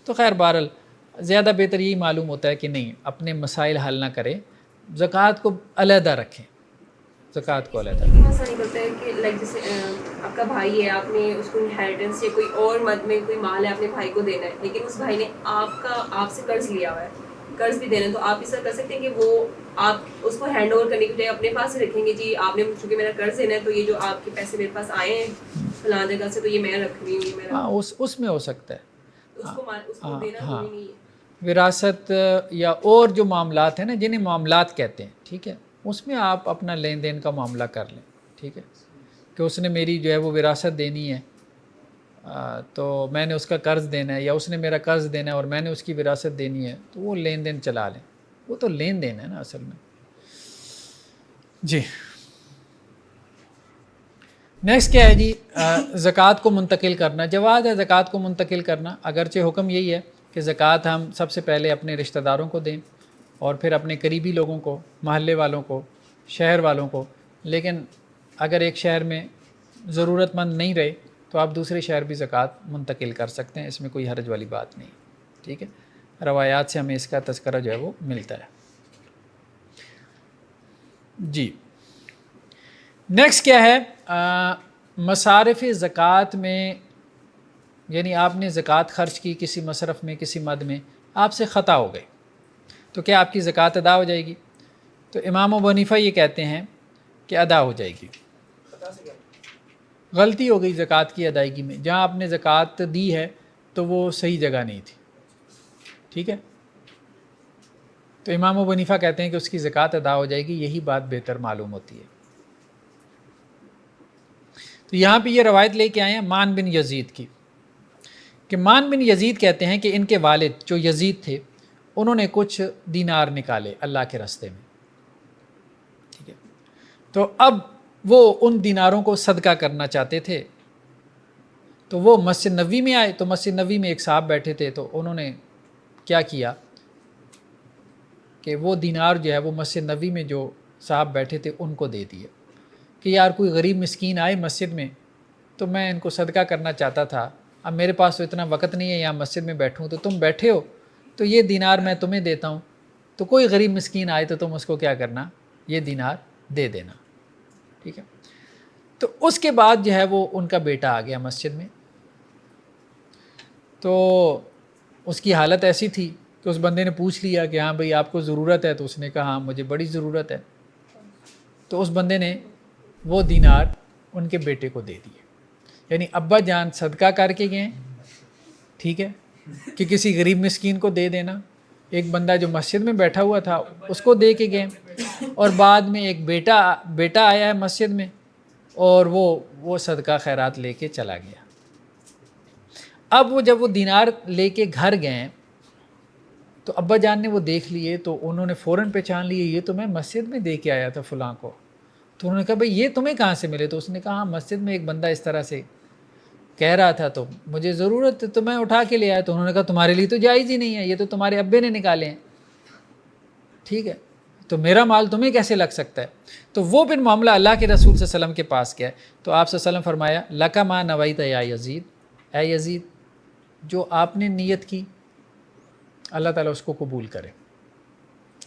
A: تو خیر بہرحال زیادہ بہتر یہی معلوم ہوتا ہے کہ نہیں، اپنے مسائل حل نہ کریں، زکوٰۃ کو علیحدہ رکھیں، زکوٰۃ کو علیحدہ.
F: ایسا نہیں کرتا ہے کہ لائک جیسے آپ کا بھائی ہے، آپ نے اس کو انہیریٹنس یا کوئی اور مد میں کوئی مال ہے اپنے بھائی کو دینا ہے، لیکن اس بھائی نے آپ سے قرض لیا ہوا ہے، قرض بھی دینا ہے، تو آپ اس طرح کر سکتے ہیں کہ وہ آپ اس کو ہینڈ اوور کرنے کے لیے اپنے پاس ہی رکھیں گے. جی آپ نے چونکہ میرا قرض دینا ہے تو یہ جو آپ کے پیسے میرے پاس آئے ہیں فلاں جگہ سے تو یہ میں رکھ رہی ہوں، یہ میں
A: ہاں اس میں ہو سکتا ہے.
F: اس کو دینا ضروری نہیں ہے.
A: وراثت یا اور جو معاملات ہیں نا جنہیں معاملات کہتے ہیں، ٹھیک ہے، اس میں آپ اپنا لین دین کا معاملہ کر لیں، ٹھیک ہے، کہ اس نے میری جو ہے وہ وراثت دینی ہے تو میں نے اس کا قرض دینا ہے، یا اس نے میرا قرض دینا ہے اور میں نے اس کی وراثت دینی ہے، تو وہ لین دین چلا لیں. وہ تو لین دین ہے نا اصل میں. جی نیکسٹ کیا ہے جی؟ زکوٰۃ کو منتقل کرنا. جواز ہے زکوٰۃ کو منتقل کرنا، اگرچہ حکم یہی ہے کہ زکوٰۃ ہم سب سے پہلے اپنے رشتہ داروں کو دیں اور پھر اپنے قریبی لوگوں کو، محلے والوں کو، شہر والوں کو. لیکن اگر ایک شہر میں ضرورت مند نہیں رہے تو آپ دوسرے شہر بھی زکوٰۃ منتقل کر سکتے ہیں، اس میں کوئی حرج والی بات نہیں، ٹھیک ہے. روایات سے ہمیں اس کا تذکرہ جو ہے وہ ملتا ہے. جی نیکسٹ کیا ہے؟ مصارف زکوٰۃ میں، یعنی آپ نے زکوٰۃ خرچ کی کسی مصرف میں، کسی مد میں، آپ سے خطا ہو گئے تو کیا آپ کی زکوٰۃ ادا ہو جائے گی؟ تو امام ابو حنیفہ یہ کہتے ہیں کہ ادا ہو جائے گی. غلطی ہو گئی زکوٰۃ کی ادائیگی میں، جہاں آپ نے زکوٰۃ دی ہے تو وہ صحیح جگہ نہیں تھی، ٹھیک ہے. تو امام ابو حنیفہ کہتے ہیں کہ اس کی زکوٰۃ ادا ہو جائے گی. یہی بات بہتر معلوم ہوتی ہے. تو یہاں پہ یہ روایت لے کے آئے ہیں مان بن یزید کی، کہ مان بن یزید کہتے ہیں کہ ان کے والد جو یزید تھے انہوں نے کچھ دینار نکالے اللہ کے راستے میں، ٹھیک ہے. تو اب وہ ان دیناروں کو صدقہ کرنا چاہتے تھے. تو وہ مسجد نبوی میں آئے، تو مسجد نبوی میں ایک صاحب بیٹھے تھے، تو انہوں نے کیا کیا کہ وہ دینار جو ہے وہ مسجد نبوی میں جو صاحب بیٹھے تھے ان کو دے دیے کہ یار کوئی غریب مسکین آئے مسجد میں تو میں ان کو صدقہ کرنا چاہتا تھا، اب میرے پاس تو اتنا وقت نہیں ہے یہاں مسجد میں بیٹھوں، تو تم بیٹھے ہو تو یہ دینار میں تمہیں دیتا ہوں، تو کوئی غریب مسکین آئے تو تم اس کو کیا کرنا، یہ دینار دے دینا، ٹھیک ہے. تو اس کے بعد جو ہے وہ ان کا بیٹا آ گیا مسجد میں. تو اس کی حالت ایسی تھی کہ اس بندے نے پوچھ لیا کہ ہاں بھئی آپ کو ضرورت ہے؟ تو اس نے کہا ہاں مجھے بڑی ضرورت ہے. تو اس بندے نے وہ دینار ان کے بیٹے کو دے دیے. یعنی ابا جان صدقہ کر کے گئے، ٹھیک ہے، کہ کسی غریب مسکین کو دے دینا. ایک بندہ جو مسجد میں بیٹھا ہوا تھا اس کو دے کے گئے، اور بعد میں ایک بیٹا آیا ہے مسجد میں اور وہ صدقہ خیرات لے کے چلا گیا. اب وہ جب وہ دینار لے کے گھر گئے تو ابا جان نے وہ دیکھ لیے تو انہوں نے فوراً پہچان لیے یہ تو میں مسجد میں دے کے آیا تھا فلاں کو. تو انہوں نے کہا بھائی یہ تمہیں کہاں سے ملے؟ تو اس نے کہا ہاں مسجد میں ایک بندہ اس طرح سے کہہ رہا تھا تو مجھے ضرورت تو میں اٹھا کے لے آیا. تو انہوں نے کہا تمہارے لیے تو جائز ہی نہیں ہے, یہ تو تمہارے ابے نے نکالے ہیں, ٹھیک ہے, تو میرا مال تمہیں کیسے لگ سکتا ہے؟ تو وہ پھر معاملہ اللہ کے رسول صلی اللہ علیہ وسلم کے پاس گیا. تو آپ صلی اللہ علیہ وسلم فرمایا لکا ما نویت یا یزید, اے یزید جو آپ نے نیت کی اللہ تعالیٰ اس کو قبول کرے,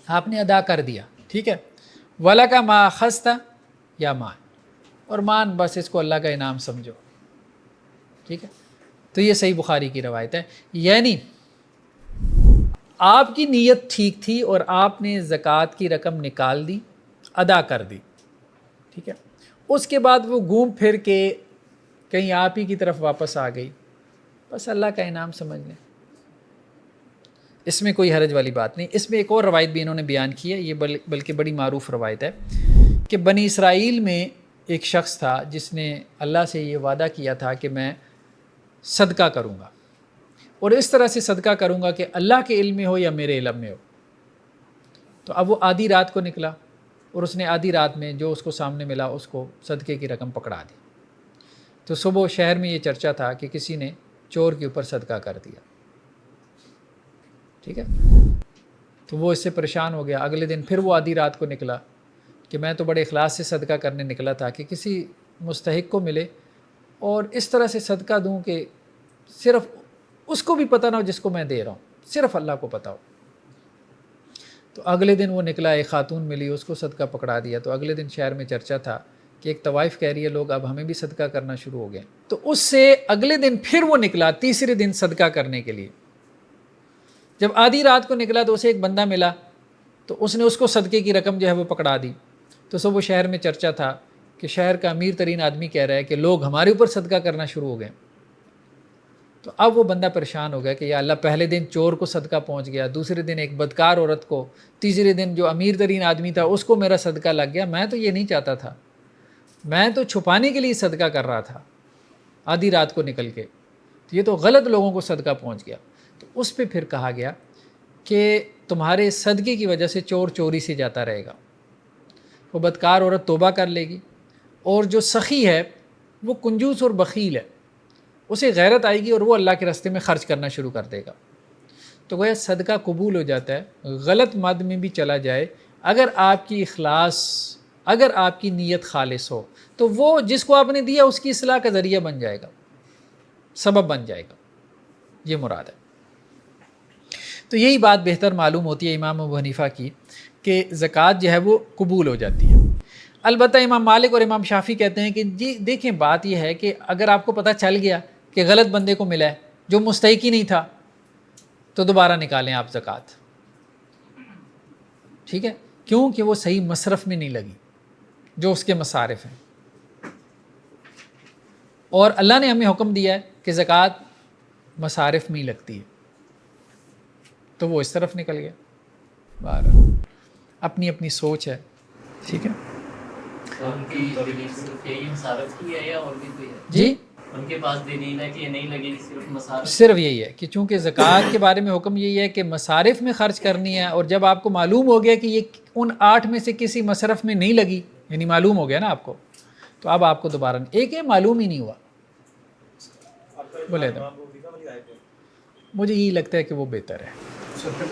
A: آپ نے ادا کر دیا, ٹھیک ہے. ولکا ما اخذت یا مان, اور مان بس اس کو اللہ کا انعام سمجھو, ٹھیک ہے. تو یہ صحیح بخاری کی روایت ہے. یعنی آپ کی نیت ٹھیک تھی اور آپ نے زکوٰۃ کی رقم نکال دی, ادا کر دی, ٹھیک ہے. اس کے بعد وہ گھوم پھر کے کہیں آپ ہی کی طرف واپس آ گئی, بس اللہ کا انعام سمجھ لیں, اس میں کوئی حرج والی بات نہیں. اس میں ایک اور روایت بھی انہوں نے بیان کی ہے, یہ بلکہ بڑی معروف روایت ہے کہ بنی اسرائیل میں ایک شخص تھا جس نے اللہ سے یہ وعدہ کیا تھا کہ میں صدقہ کروں گا, اور اس طرح سے صدقہ کروں گا کہ اللہ کے علم میں ہو یا میرے علم میں ہو. تو اب وہ آدھی رات کو نکلا اور اس نے آدھی رات میں جو اس کو سامنے ملا اس کو صدقے کی رقم پکڑا دی. تو صبح شہر میں یہ چرچا تھا کہ کسی نے چور کے اوپر صدقہ کر دیا, ٹھیک ہے. تو وہ اس سے پریشان ہو گیا. اگلے دن پھر وہ آدھی رات کو نکلا کہ میں تو بڑے اخلاص سے صدقہ کرنے نکلا تھا کہ کسی مستحق کو ملے اور اس طرح سے صدقہ دوں کہ صرف اس کو بھی پتہ نہ ہو جس کو میں دے رہا ہوں, صرف اللہ کو پتہ ہو. تو اگلے دن وہ نکلا, ایک خاتون ملی, اس کو صدقہ پکڑا دیا. تو اگلے دن شہر میں چرچا تھا کہ ایک طوائف کہہ رہی ہے لوگ اب ہمیں بھی صدقہ کرنا شروع ہو گئے. تو اس سے اگلے دن پھر وہ نکلا تیسرے دن صدقہ کرنے کے لیے. جب آدھی رات کو نکلا تو اسے ایک بندہ ملا, تو اس نے اس کو صدقے کی رقم جو ہے وہ پکڑا دی. تو سب وہ شہر میں چرچا تھا کہ شہر کا امیر ترین آدمی کہہ رہا ہے کہ لوگ ہمارے اوپر صدقہ کرنا شروع ہو گئے. تو اب وہ بندہ پریشان ہو گیا کہ یا اللہ پہلے دن چور کو صدقہ پہنچ گیا, دوسرے دن ایک بدکار عورت کو, تیسرے دن جو امیر ترین آدمی تھا اس کو میرا صدقہ لگ گیا. میں تو یہ نہیں چاہتا تھا, میں تو چھپانے کے لیے صدقہ کر رہا تھا آدھی رات کو نکل کے, تو یہ تو غلط لوگوں کو صدقہ پہنچ گیا. تو اس پہ پھر کہا گیا کہ تمہارے صدقے کی وجہ سے چور چوری سے جاتا رہے گا, وہ بدکار عورت توبہ کر لے گی, اور جو سخی ہے وہ کنجوس اور بخیل ہے, اسے غیرت آئے گی اور وہ اللہ کے راستے میں خرچ کرنا شروع کر دے گا. تو گویا صدقہ قبول ہو جاتا ہے غلط مد میں بھی چلا جائے, اگر آپ کی اخلاص, اگر آپ کی نیت خالص ہو تو وہ جس کو آپ نے دیا اس کی اصلاح کا ذریعہ بن جائے گا, سبب بن جائے گا, یہ مراد ہے. تو یہی بات بہتر معلوم ہوتی ہے امام ابو حنیفہ کی کہ زکوٰۃ جو ہے وہ قبول ہو جاتی ہے. البتہ امام مالک اور امام شافعی کہتے ہیں کہ جی دیکھیں بات یہ ہے کہ اگر آپ کو پتہ چل گیا کہ غلط بندے کو ملا ہے جو مستحق ہی نہیں تھا تو دوبارہ نکالیں آپ زکوٰۃ, ٹھیک ہے, کیوں کہ وہ صحیح مصرف میں نہیں لگی جو اس کے مصارف ہیں. اور اللہ نے ہمیں حکم دیا ہے کہ زکوٰۃ مصارف میں ہی لگتی ہے, تو وہ اس طرف نکل گیا. بہرحال اپنی اپنی سوچ ہے, ٹھیک ہے.
H: ان کی دلیل صرف یہی مصارف کی ہے یا اور بھی کوئی ہے؟
A: جی
H: ان کے پاس دلیل ہے کہ یہ نہیں لگے گی صرف مصارف؟
A: صرف یہی ہے کہ چونکہ زکوٰۃ کے بارے میں حکم یہی ہے کہ مصارف میں خرچ کرنی ہے, اور جب آپ کو معلوم ہو گیا کہ یہ ان 8 میں سے کسی مصرف میں نہیں لگی, یعنی معلوم ہو گیا نا آپ کو, تو اب آپ کو دوبارہ ایک ہے معلوم ہی نہیں ہوا. بولے تو مجھے یہی لگتا ہے کہ وہ بہتر ہے.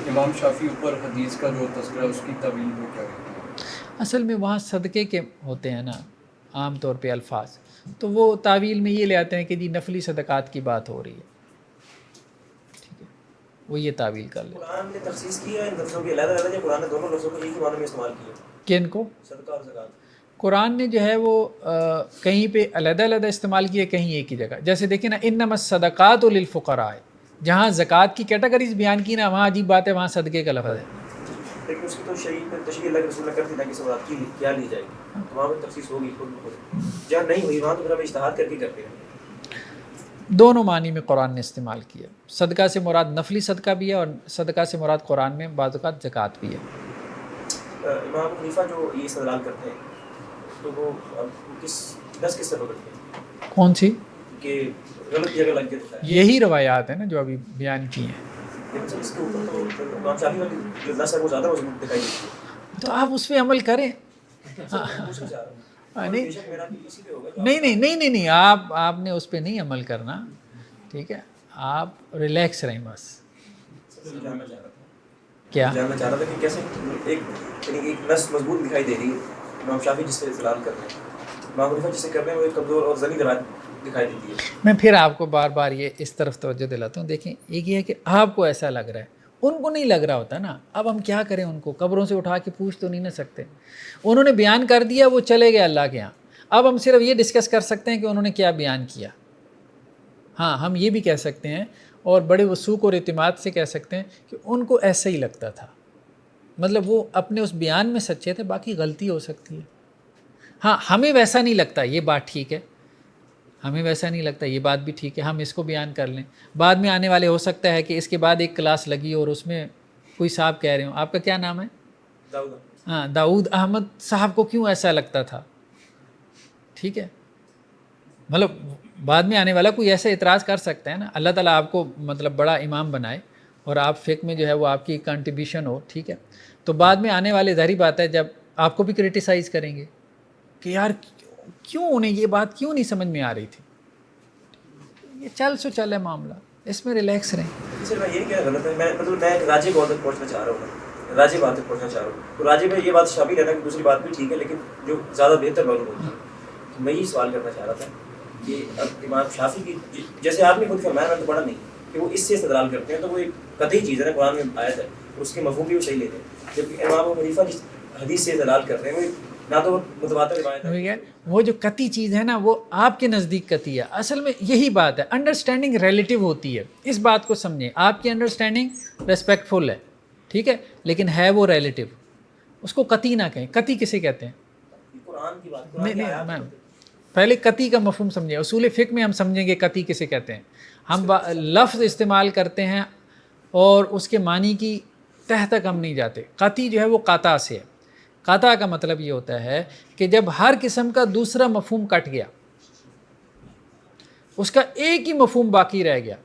I: امام شافعی اوپر حدیث کا جو تذکرہ اس کی تعویل وہ کیا ہے؟
A: اصل میں وہاں صدقے کے ہوتے ہیں نا عام طور پہ الفاظ, تو وہ تعویل میں یہ لے آتے ہیں کہ جی نفلی صدقات کی بات ہو رہی ہے, ٹھیک ہے, وہ یہ تعویل کر لیں.
B: قرآن نے تخصیص کیا ہے ان لفظوں کی علیحدہ علیحدہ, قرآن نے دونوں لفظوں کو ایک ہی معنی میں استعمال کیا,
A: کن کو؟
B: صدقہ اور زکوٰۃ.
A: قرآن نے جو ہے وہ کہیں پہ علیحدہ علیحدہ استعمال کیا, کہیں ایک ہی جگہ. جیسے دیکھیں نا انما الصدقات للفقراء, جہاں زکوٰۃ کی کیٹیگریز بیان کی نا وہاں عجیب بات ہے, وہاں صدقے کا لفظ ہے.
B: لیکن اس کی تو تشریح اللہ کے رسول نے کر دی تاکہ سوال کی کیا لی جائے گی, وہاں پہ تخصیص ہوگی خود بخود. جہاں نہیں ہوئی وہاں تو پھر ہم اجتہاد کر کے کرتے ہیں.
A: دونوں معنی میں قرآن نے استعمال کیا. صدقہ سے مراد نفلی صدقہ بھی ہے اور صدقہ سے مراد قرآن میں بعض اوقات زکوٰۃ بھی ہے.
B: امام حنیفہ جو یہ استدلال کرتے ہیں تو وہ کس سے پکڑتے ہیں؟
A: کون سی؟
B: کہ غلط جگہ لگ جاتا ہے.
A: یہی روایات ہیں نا جو ابھی بیان کی ہیں.
B: لیکن سر اس کے اوپر تو امام شافعی والی جو نص ہے وہ زیادہ مضبوط دکھائی دیتی ہے.
A: تو آپ اس پہ عمل کریں.
B: سر میں پوچھنا چاہ رہا ہوں
A: نہیں
B: بے شک میرا بھی اسی پہ ہوگا.
A: نہیں آپ نے اس پہ نہیں عمل کرنا, ٹھیک ہے, آپ ریلیکس رہیں بس.
B: جاننا چاہ رہا تھا
A: کیا
B: جاننا چاہ رہا تھا کہ کیسے ایک نص مضبوط دکھائی دے رہی ہے امام شافعی جس سے استدلال کر رہے ہیں, امام حنیفہ جس سے کر رہے ہیں وہ ایک کمزور اور ذلیل روایت دکھائی دیتی ہے.
A: میں پھر آپ کو بار بار یہ اس طرف توجہ دلاتا ہوں. دیکھیں ایک یہ ہے کہ آپ کو ایسا لگ رہا ہے, ان کو نہیں لگ رہا ہوتا نا. اب ہم کیا کریں, ان کو قبروں سے اٹھا کے پوچھ تو نہیں نہ سکتے. انہوں نے بیان کر دیا, وہ چلے گئے اللہ کے یہاں. اب ہم صرف یہ ڈسکس کر سکتے ہیں کہ انہوں نے کیا بیان کیا. ہاں ہم یہ بھی کہہ سکتے ہیں اور بڑے وثوق اور اعتماد سے کہہ سکتے ہیں کہ ان کو ایسا ہی لگتا تھا, مطلب وہ اپنے اس بیان میں سچے تھے, باقی غلطی ہو سکتی ہے. ہاں ہمیں ویسا نہیں لگتا, یہ بات ٹھیک ہے, ہمیں ویسا نہیں لگتا, یہ بات بھی ٹھیک ہے, ہم اس کو بیان کر لیں. بعد میں آنے والے ہو سکتا ہے کہ اس کے بعد ایک کلاس لگی اور اس میں کوئی صاحب کہہ رہے ہوں, آپ کا کیا نام ہے؟
B: داؤد.
A: ہاں, داؤد احمد صاحب کو کیوں ایسا لگتا تھا, ٹھیک ہے, مطلب بعد میں آنے والا کوئی ایسا اعتراض کر سکتا ہے نا. اللہ تعالیٰ آپ کو مطلب بڑا امام بنائے اور آپ فقہ میں جو ہے وہ آپ کی کنٹریبیوشن ہو, ٹھیک ہے. تو بعد میں آنے والے ظاہری بات ہے جب آپ کو بھی کرٹیسائز کریں گے کہ یار کیوں انہیں یہ بات کیوں نہیں سمجھ میں آ رہی تھی. یہ چل سو چل ہے معاملہ, اس میں ریلیکس رہیں.
B: سر میں یہ کیا غلط ہے, میں راجی بات تک پہنچنا چاہ رہا ہوں, راجی بات تک پہنچنا چاہ رہا ہوں. تو راجی میں یہ بات شامل رہنا کہ دوسری بات بھی ٹھیک ہے, لیکن جو زیادہ بہتر معلوم ہوتی ہے. تو میں یہ سوال کرنا چاہ رہا تھا کہ اب امام شافعی کی جیسے آپ نے خود فرمایا, میں تو پڑھا نہیں کہ وہ اس سے استدلال کرتے ہیں, تو وہ ایک قطعی چیز ہے نا, قرآن میں آیت ہے, اس کے مفہوم بھی وہ صحیح لیتے ہیں. جبکہ امام حنیفہ جس حدیث سے استدلال کر رہے ہیں وہ نہ تو متواتر روایت ہے,
A: وہ جو قطعی چیز ہے نا وہ آپ کے نزدیک قطعی ہے. اصل میں یہی بات ہے, انڈرسٹینڈنگ ریلیٹیو ہوتی ہے. اس بات کو سمجھیں, آپ کی انڈرسٹینڈنگ ریسپیکٹ فل ہے, ٹھیک ہے, لیکن ہے وہ ریلیٹیو. اس کو قطعی نہ کہیں. قطعی کسے کہتے ہیں؟
B: قرآن کی بات,
A: نہیں میم, پہلے قطعی کا مفہوم سمجھیں. اصول فقہ میں ہم سمجھیں گے قطعی کسے کہتے ہیں. ہم لفظ استعمال کرتے ہیں اور اس کے معنی کی تہ تک ہم نہیں جاتے. قطعی جو ہے وہ قاطع سے ہے. قاطع کا مطلب یہ ہوتا ہے کہ جب ہر قسم کا دوسرا مفہوم کٹ گیا, اس کا ایک ہی مفہوم باقی رہ گیا.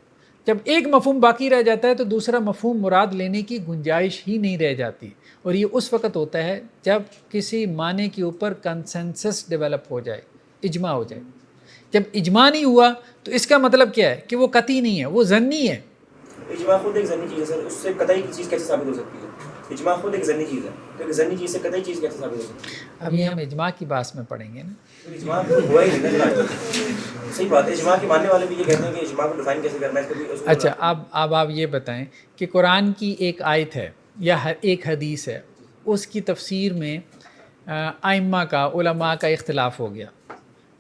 A: جب ایک مفہوم باقی رہ جاتا ہے تو دوسرا مفہوم مراد لینے کی گنجائش ہی نہیں رہ جاتی. اور یہ اس وقت ہوتا ہے جب کسی معنی کے اوپر کنسنسس ڈیولپ ہو جائے, اجماع ہو جائے. جب اجماع نہیں ہوا تو اس کا مطلب کیا ہے کہ وہ قطعی نہیں ہے, وہ ظنی ہے.
B: اجماع خود ایک ظنی چیز ہے سر, اس سے قطعی کی چیز کیسے ثابت ہو سکتی ہے؟ اجماع خود ایک ظنی چیز ہے, تو ایک ظنی چیز سے قطعی چیز کیسے ثابت ہو سکتی ہے؟
A: ابھی ہم اجماع کی بات میں پڑھیں گے نا.
B: اجماع ہوا ہی نہیں نا, صحیح بات ہے. اجماع کے ماننے والے بھی یہ کہتے ہیں کہ اجماع کو ڈیفائن کیسے کرنا ہے, کبھی
A: اچھا اب آپ یہ بتائیں کہ قرآن کی ایک آیت ہے یا ایک حدیث ہے, اس کی تفسیر میں ائمہ کا, علماء کا اختلاف ہو گیا,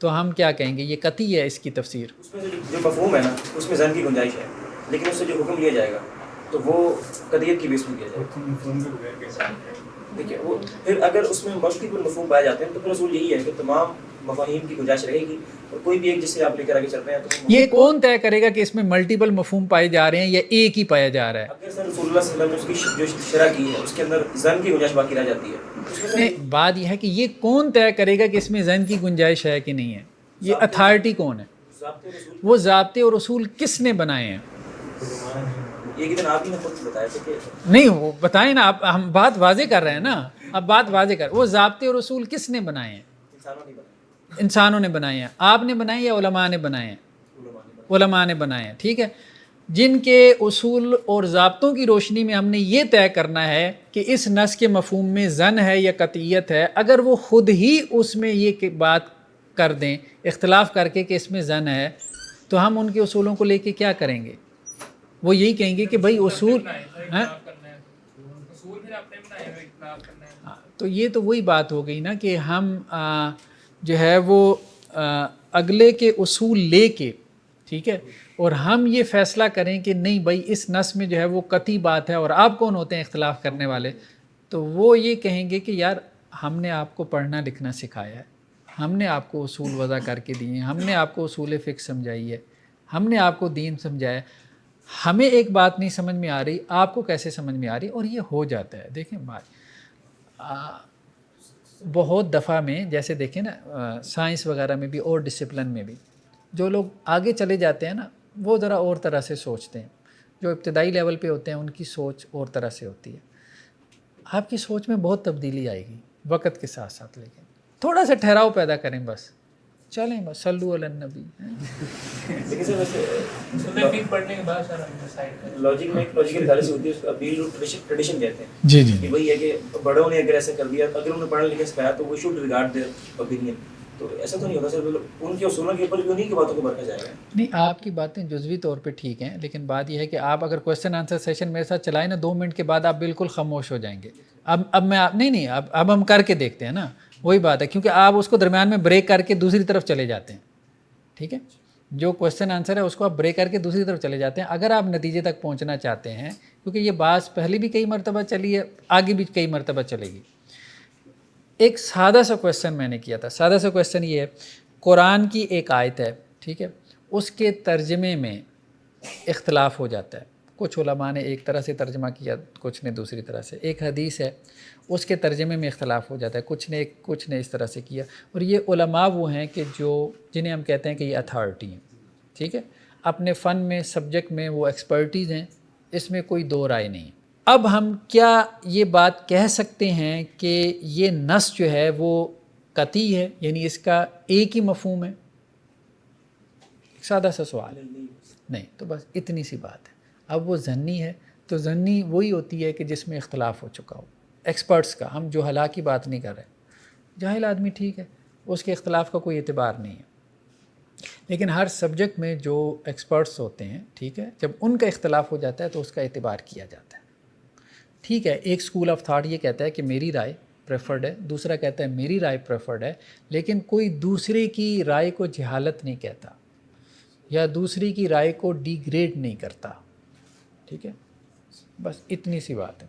A: تو ہم کیا کہیں گے یہ قطعی ہے اس کی تفسیر؟
B: اس میں جو مفہوم ہے نا اس میں ظن کی گنجائش ہے, لیکن اس سے جو حکم لیا جائے گا تو وہ قطعیت کی بیس میں کیا جائے گا. دیکھیے وہ پھر اگر اس میں ملٹیپل مفہوم پائے جاتے ہیں تو پھر اصول یہی ہے کہ تمام مفاہیم کی گنجائش رہے گی, اور کوئی بھی ایک جس سے آپ لے کر آگے چل رہے ہیں تو
A: یہ کون طے کرے گا کہ اس میں ملٹیپل مفہوم پائے جا رہے ہیں یا ایک ہی پایا جا رہا ہے؟
B: اگر سر رسول اللہ صلی اللہ علیہ وسلم نے اس کی جو شرح کی ہے اس کے اندر ظن کی گنجائش باقی رہ جاتی ہے.
A: نہیں, بات یہ ہے کہ یہ کون طے کرے گا کہ اس میں ظن کی گنجائش ہے کہ نہیں ہے؟ یہ اتھارٹی کون ہے؟ وہ ضابطے اور اصول کس نے بنائے ہیں؟
B: یہ کہ آپ ہی نے خود بتایا تھا کہ
A: نہیں, وہ بتائیں نا, آپ ہم بات واضح کر رہے ہیں نا, اب بات واضح کر. وہ ضابطے اور اصول کس نے بنائے ہیں؟ انسانوں نے بنائے ہیں. آپ نے بنائے یا علماء نے بنائے ہیں؟ علماء نے بنائے ہیں, ٹھیک ہے. جن کے اصول اور ضابطوں کی روشنی میں ہم نے یہ طے کرنا ہے کہ اس نص کے مفہوم میں ظن ہے یا قطعیت ہے. اگر وہ خود ہی اس میں یہ بات کر دیں اختلاف کر کے کہ اس میں ظن ہے, تو ہم ان کے اصولوں کو لے کے کیا کریں گے؟ وہ یہی کہیں گے کہ بھائی اصول تو یہ تو وہی بات ہو گئی نا کہ ہم جو ہے وہ اگلے کے اصول لے کے, ٹھیک ہے, اور ہم یہ فیصلہ کریں کہ نہیں بھائی اس نص میں جو ہے وہ قطعی بات ہے, اور آپ کون ہوتے ہیں اختلاف کرنے والے؟ تو وہ یہ کہیں گے کہ یار ہم نے آپ کو پڑھنا لکھنا سکھایا ہے, ہم نے آپ کو اصول وضع کر کے دیے ہیں, ہم نے آپ کو اصول فقہ سمجھائی ہے, ہم نے آپ کو دین سمجھایا, ہمیں ایک بات نہیں سمجھ میں آ رہی, آپ کو کیسے سمجھ میں آ رہی؟ اور یہ ہو جاتا ہے. دیکھیں بات بہت دفعہ میں جیسے دیکھیں نا سائنس وغیرہ میں بھی اور ڈسپلن میں بھی جو لوگ آگے چلے جاتے ہیں نا وہ ذرا اور طرح سے سوچتے ہیں. جو ابتدائی لیول پہ ہوتے ہیں ان کی سوچ اور طرح سے ہوتی ہے. آپ کی سوچ میں بہت تبدیلی آئے گی وقت کے ساتھ ساتھ، لیکن تھوڑا سا ٹھہراؤ پیدا کریں بس، چلیں بس صلو علی النبی.
B: لیکن سر ویسے
D: سنت بھی پڑھنے کے بعد سر ہم ڈیسائیڈ کریں.
B: لاجک میں ایک لاجیکل خیال سے ہوتی ہے، اس کو اپیل ٹریڈیشن کہتے ہیں.
A: جی جی
B: کہ وہی ہے کہ بڑوں نے اگر ایسا کر دیا، اگر انہوں نے پڑھا لکھا سکھایا تو وہ شوڈ ریگارڈ دیئر اوپینین. تو ایسا تو نہیں ہوتا سر، ان کی اصولوں کے اوپر بھی انہیں کی باتوں کو برکھا جائے گا.
A: نہیں، آپ کی باتیں جزوی طور پہ ٹھیک ہیں، لیکن بات یہ ہے کہ آپ اگر کویسچن آنسر سیشن میرے ساتھ چلائیں نا 2 منٹ کے بعد آپ بالکل خاموش ہو جائیں گے. اب میں نہیں اب ہم کر کے دیکھتے ہیں نا، وہی بات ہے، کیونکہ آپ اس کو درمیان میں بریک کر کے دوسری طرف چلے جاتے ہیں. ٹھیک ہے، جو کویسچن آنسر ہے اس کو آپ بریک کر کے دوسری طرف چلے جاتے ہیں. اگر آپ نتیجے تک پہنچنا چاہتے ہیں، کیونکہ یہ بات پہلے بھی کئی مرتبہ چلی ہے، آگے بھی کئی مرتبہ چلے گی. ایک سادہ سا کویسچن میں نے کیا تھا. سادہ سا کویسچن یہ ہے، قرآن کی ایک آیت ہے، ٹھیک ہے، اس کے ترجمے میں اختلاف ہو جاتا ہے. کچھ علماء نے ایک طرح سے ترجمہ کیا، کچھ نے دوسری طرح سے. ایک حدیث ہے، اس کے ترجمے میں اختلاف ہو جاتا ہے، کچھ نے اس طرح سے کیا. اور یہ علماء وہ ہیں کہ جنہیں ہم کہتے ہیں کہ یہ اتھارٹی ہیں. ٹھیک ہے، اپنے فن میں، سبجیکٹ میں وہ ایکسپرٹیز ہیں، اس میں کوئی دو رائے نہیں. اب ہم کیا یہ بات کہہ سکتے ہیں کہ یہ نص جو ہے وہ قطعی ہے، یعنی اس کا ایک ہی مفہوم ہے؟ سادہ سا سوال ہے. نہیں، تو بس اتنی سی بات ہے. اب وہ ظنی ہے، تو ظنی وہی ہوتی ہے کہ جس میں اختلاف ہو چکا ہو. ایکسپرٹس کا، ہم جو ہلاک کی بات نہیں کر رہے. جاہل آدمی ٹھیک ہے، اس کے اختلاف کا کوئی اعتبار نہیں ہے. لیکن ہر سبجیکٹ میں جو ایکسپرٹس ہوتے ہیں، ٹھیک ہے، جب ان کا اختلاف ہو جاتا ہے تو اس کا اعتبار کیا جاتا ہے. ٹھیک ہے، ایک اسکول آف تھاٹ یہ کہتا ہے کہ میری رائے پریفرڈ ہے، دوسرا کہتا ہے میری رائے پریفرڈ ہے، لیکن کوئی دوسرے کی رائے کو جہالت نہیں کہتا یا دوسری کی رائے کو ڈی گریڈ نہیں کرتا. ٹھیک ہے، بس اتنی سی بات ہے.